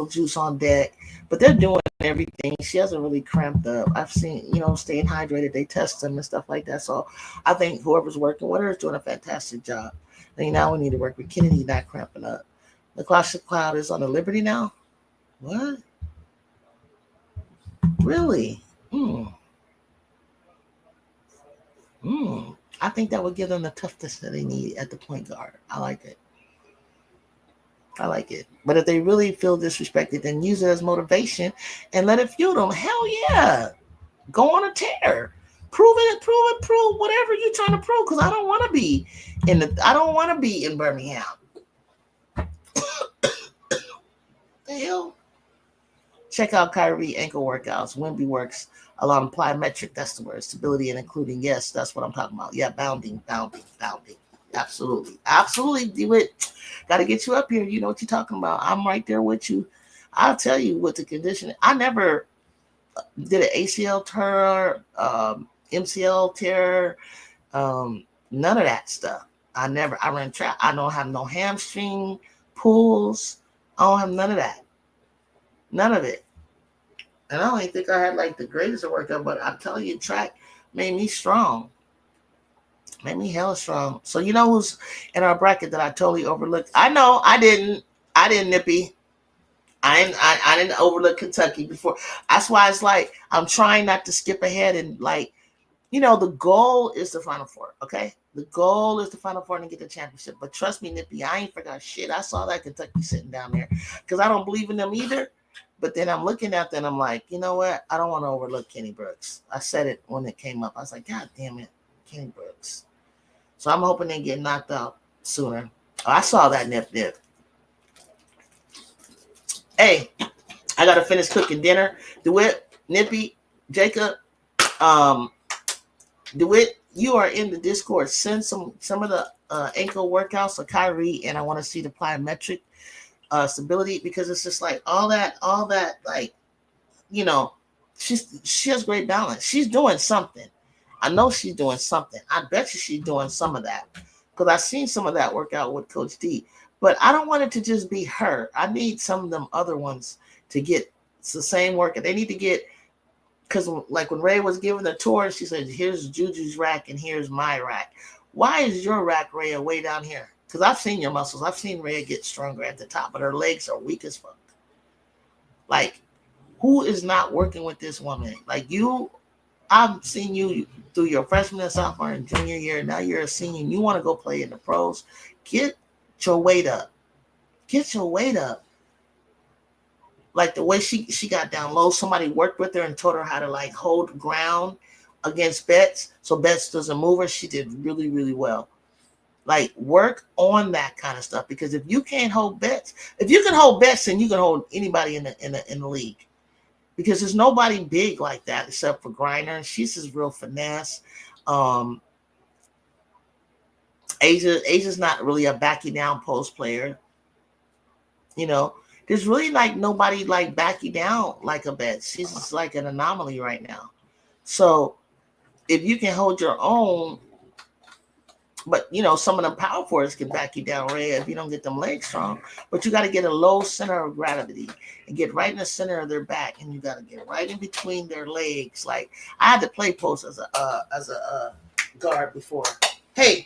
Speaker 1: juice on deck. But they're doing everything. She hasn't really cramped up. I've seen, you know, staying hydrated. They test them and stuff like that. So I think whoever's working with her is doing a fantastic job. And now we need to work with Kennedy not cramping up. The Classic Cloud is on the Liberty now. What? Really? I think that would give them the toughness that they need at the point guard. I like it. But if they really feel disrespected, then use it as motivation and let it fuel them. Hell yeah. Go on a tear. Prove whatever you're trying to prove. Because I don't want to be in Birmingham. The hell? Check out Kyrie ankle workouts. Wimby works along plyometric. That's the word. Stability and including. Yes, that's what I'm talking about. Yeah, bounding. Absolutely. Do it. Got to get you up here. You know what you're talking about. I'm right there with you. I'll tell you with the conditioning. I never did an ACL tear, MCL tear, none of that stuff. I ran track. I don't have no hamstring pulls. I don't have none of that. None of it. And I don't even think I had like the greatest workout, but I'm telling you, track made me strong. Made me hella strong. So you know who's in our bracket that I totally overlooked? I know I didn't, Nippy. I didn't overlook Kentucky before. That's why it's like I'm trying not to skip ahead and like, you know, the goal is the Final Four, okay? The goal is the Final Four and get the championship. But trust me, Nippy, I ain't forgot shit. I saw that Kentucky sitting down there because I don't believe in them either. But then I'm looking at them, I'm like, you know what? I don't want to overlook Kenny Brooks. I said it when it came up. I was like, God damn it, Kenny Brooks. So I'm hoping they get knocked out sooner. Oh, I saw that nip. Hey, I got to finish cooking dinner. DeWitt, Nippy, Jacob, DeWitt, you are in the Discord. Send some of the ankle workouts for Kyrie, and I want to see the plyometric stability, because it's just like all that, like, you know, she has great balance. She's doing something. I know she's doing something. I bet you she's doing some of that, because I've seen some of that workout with Coach D. But I don't want it to just be her. I need some of them other ones to get the same work. They need to get, because like when Ray was giving the tour, she said, here's JuJu's rack and here's my rack. Why is your rack, Ray, way down here? Because I've seen your muscles. I've seen Ray get stronger at the top, but her legs are weak as fuck. Like, who is not working with this woman? Like you, I've seen you through your freshman and sophomore and junior year. Now you're a senior. You want to go play in the pros. Get your weight up. Like the way she got down low, somebody worked with her and taught her how to like hold ground against Betts, so Betts doesn't move her. She did really, really well. Like, work on that kind of stuff, because if you can't hold Betts, if you can hold Betts, then you can hold anybody in the league, because there's nobody big like that except for Griner. She's just real finesse. Asia's not really a backing down post player. You know, there's really like nobody like backing down like a Betts. She's just like an anomaly right now. So if you can hold your own, but you know, some of them power forwards can back you down, Ray, if you don't get them legs strong. But you got to get a low center of gravity and get right in the center of their back, and you got to get right in between their legs. Like, I had to play post as a guard before. Hey,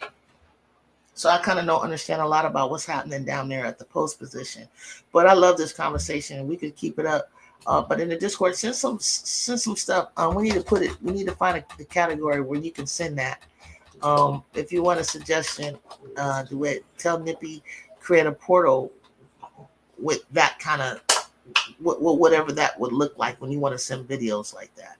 Speaker 1: so I kind of don't understand a lot about what's happening down there at the post position. But I love this conversation, and we could keep it up. But in the Discord, send some stuff. We need to find a category where you can send that. If you want a suggestion, do it. Tell Nippy create a portal with that kind of whatever that would look like when you want to send videos like that.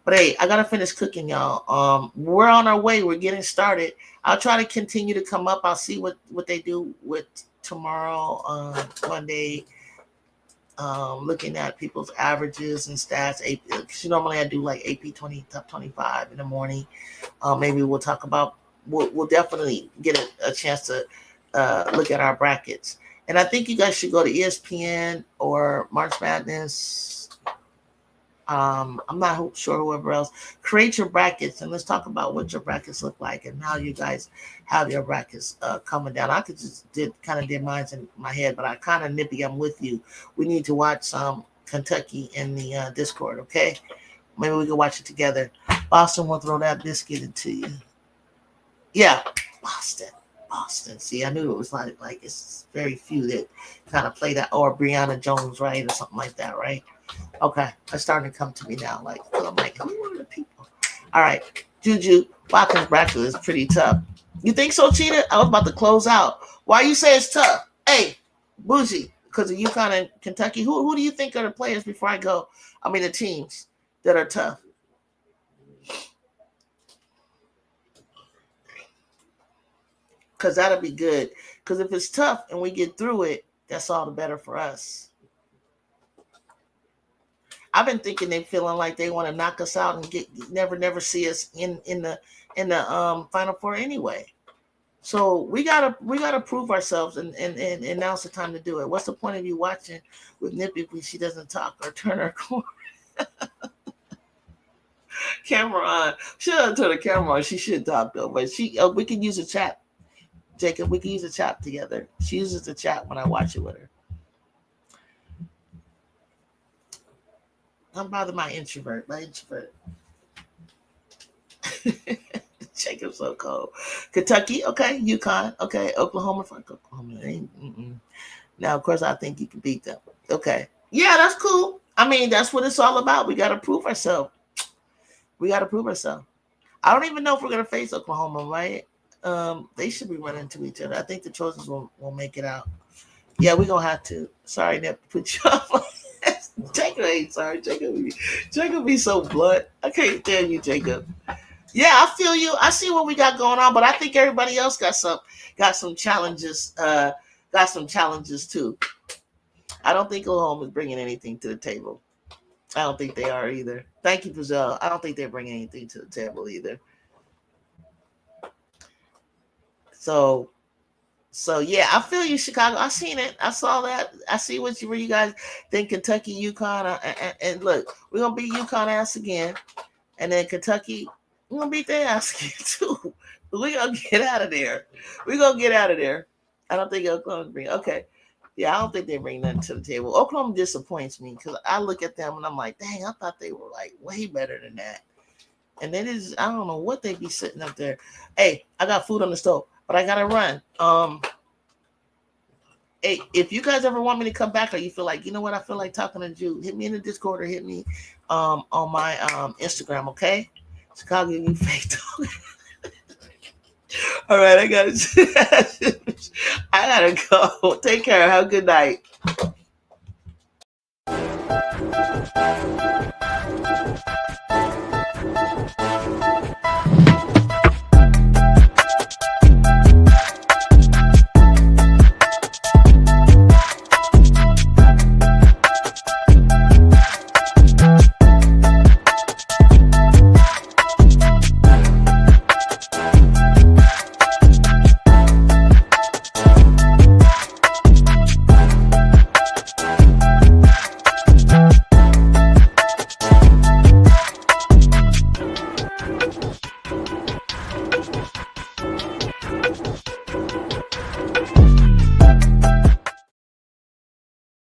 Speaker 1: But hey, I gotta finish cooking, y'all. We're on our way. We're getting started. I'll try to continue to come up. I'll see what they do with tomorrow, Monday. Looking at people's averages and stats. Normally I do like AP 20 top 25 in the morning. Maybe we'll talk about. We'll definitely get a chance to look at our brackets. And I think you guys should go to ESPN or March Madness. I'm not sure whoever else. Create your brackets and let's talk about what your brackets look like and how you guys have your brackets coming down. I could just did mine in my head, but I kind of Nippy, I'm with you. We need to watch some Kentucky in the Discord, okay? Maybe we can watch it together. Boston will throw that biscuit into you. Yeah, Boston. See, I knew it was like it's very few that kind of play that, or Brianna Jones, right, or something like that, right? Okay, it's starting to come to me now. Like, I'm like, I'm one of the people. All right, JuJu, Watkins bracket is pretty tough. You think so, Cheetah? I was about to close out. Why you say it's tough? Hey, Bougie, because of UConn and Kentucky. Who do you think are the players before I go? I mean, the teams that are tough. Because that'll be good. Because if it's tough and we get through it, that's all the better for us. I've been thinking they feeling like they want to knock us out and never see us in the Final Four anyway. So we gotta prove ourselves, and now's the time to do it. What's the point of you watching with Nippy if she doesn't talk or turn her camera on? She doesn't turn the camera on. She should talk though, but we can use a chat, Jacob. We can use a chat together. She uses the chat when I watch it with her. Don't bother my introvert. Jacob's so cold. Kentucky, okay. UConn, okay. Oklahoma. Now, of course, I think you can beat them. Okay. Yeah, that's cool. I mean, that's what it's all about. We got to prove ourselves. I don't even know if we're going to face Oklahoma, right? They should be running into each other. I think the Trojans will make it out. Yeah, we're going to have to. Sorry, Nip, put you up. Jacob ain't sorry. Jacob be so blunt. I can't stand you, Jacob. Yeah, I feel you. I see what we got going on, but I think everybody else got some challenges. Got some challenges too. I don't think Oklahoma is bringing anything to the table. I don't think they are either. Thank you, Brazil. I don't think they're bringing anything to the table either. So yeah, I feel you, Chicago. I seen it. I saw that. I see where you guys think Kentucky, UConn, and look, we're gonna beat UConn ass again, and then Kentucky, we're gonna beat their ass again too. We're gonna get out of there. I don't think Oklahoma bring. Okay, yeah, I don't think they bring nothing to the table. Oklahoma disappoints me because I look at them and I'm like, dang, I thought they were like way better than that. And then I don't know what they be sitting up there. Hey, I got food on the stove, but I gotta run. Hey, if you guys ever want me to come back, or you feel like, you know what, I feel like talking to Ju, hit me in the Discord or hit me on my Instagram, okay? Chicago, you fake dog. All right, I gotta go. Take care. Have a good night.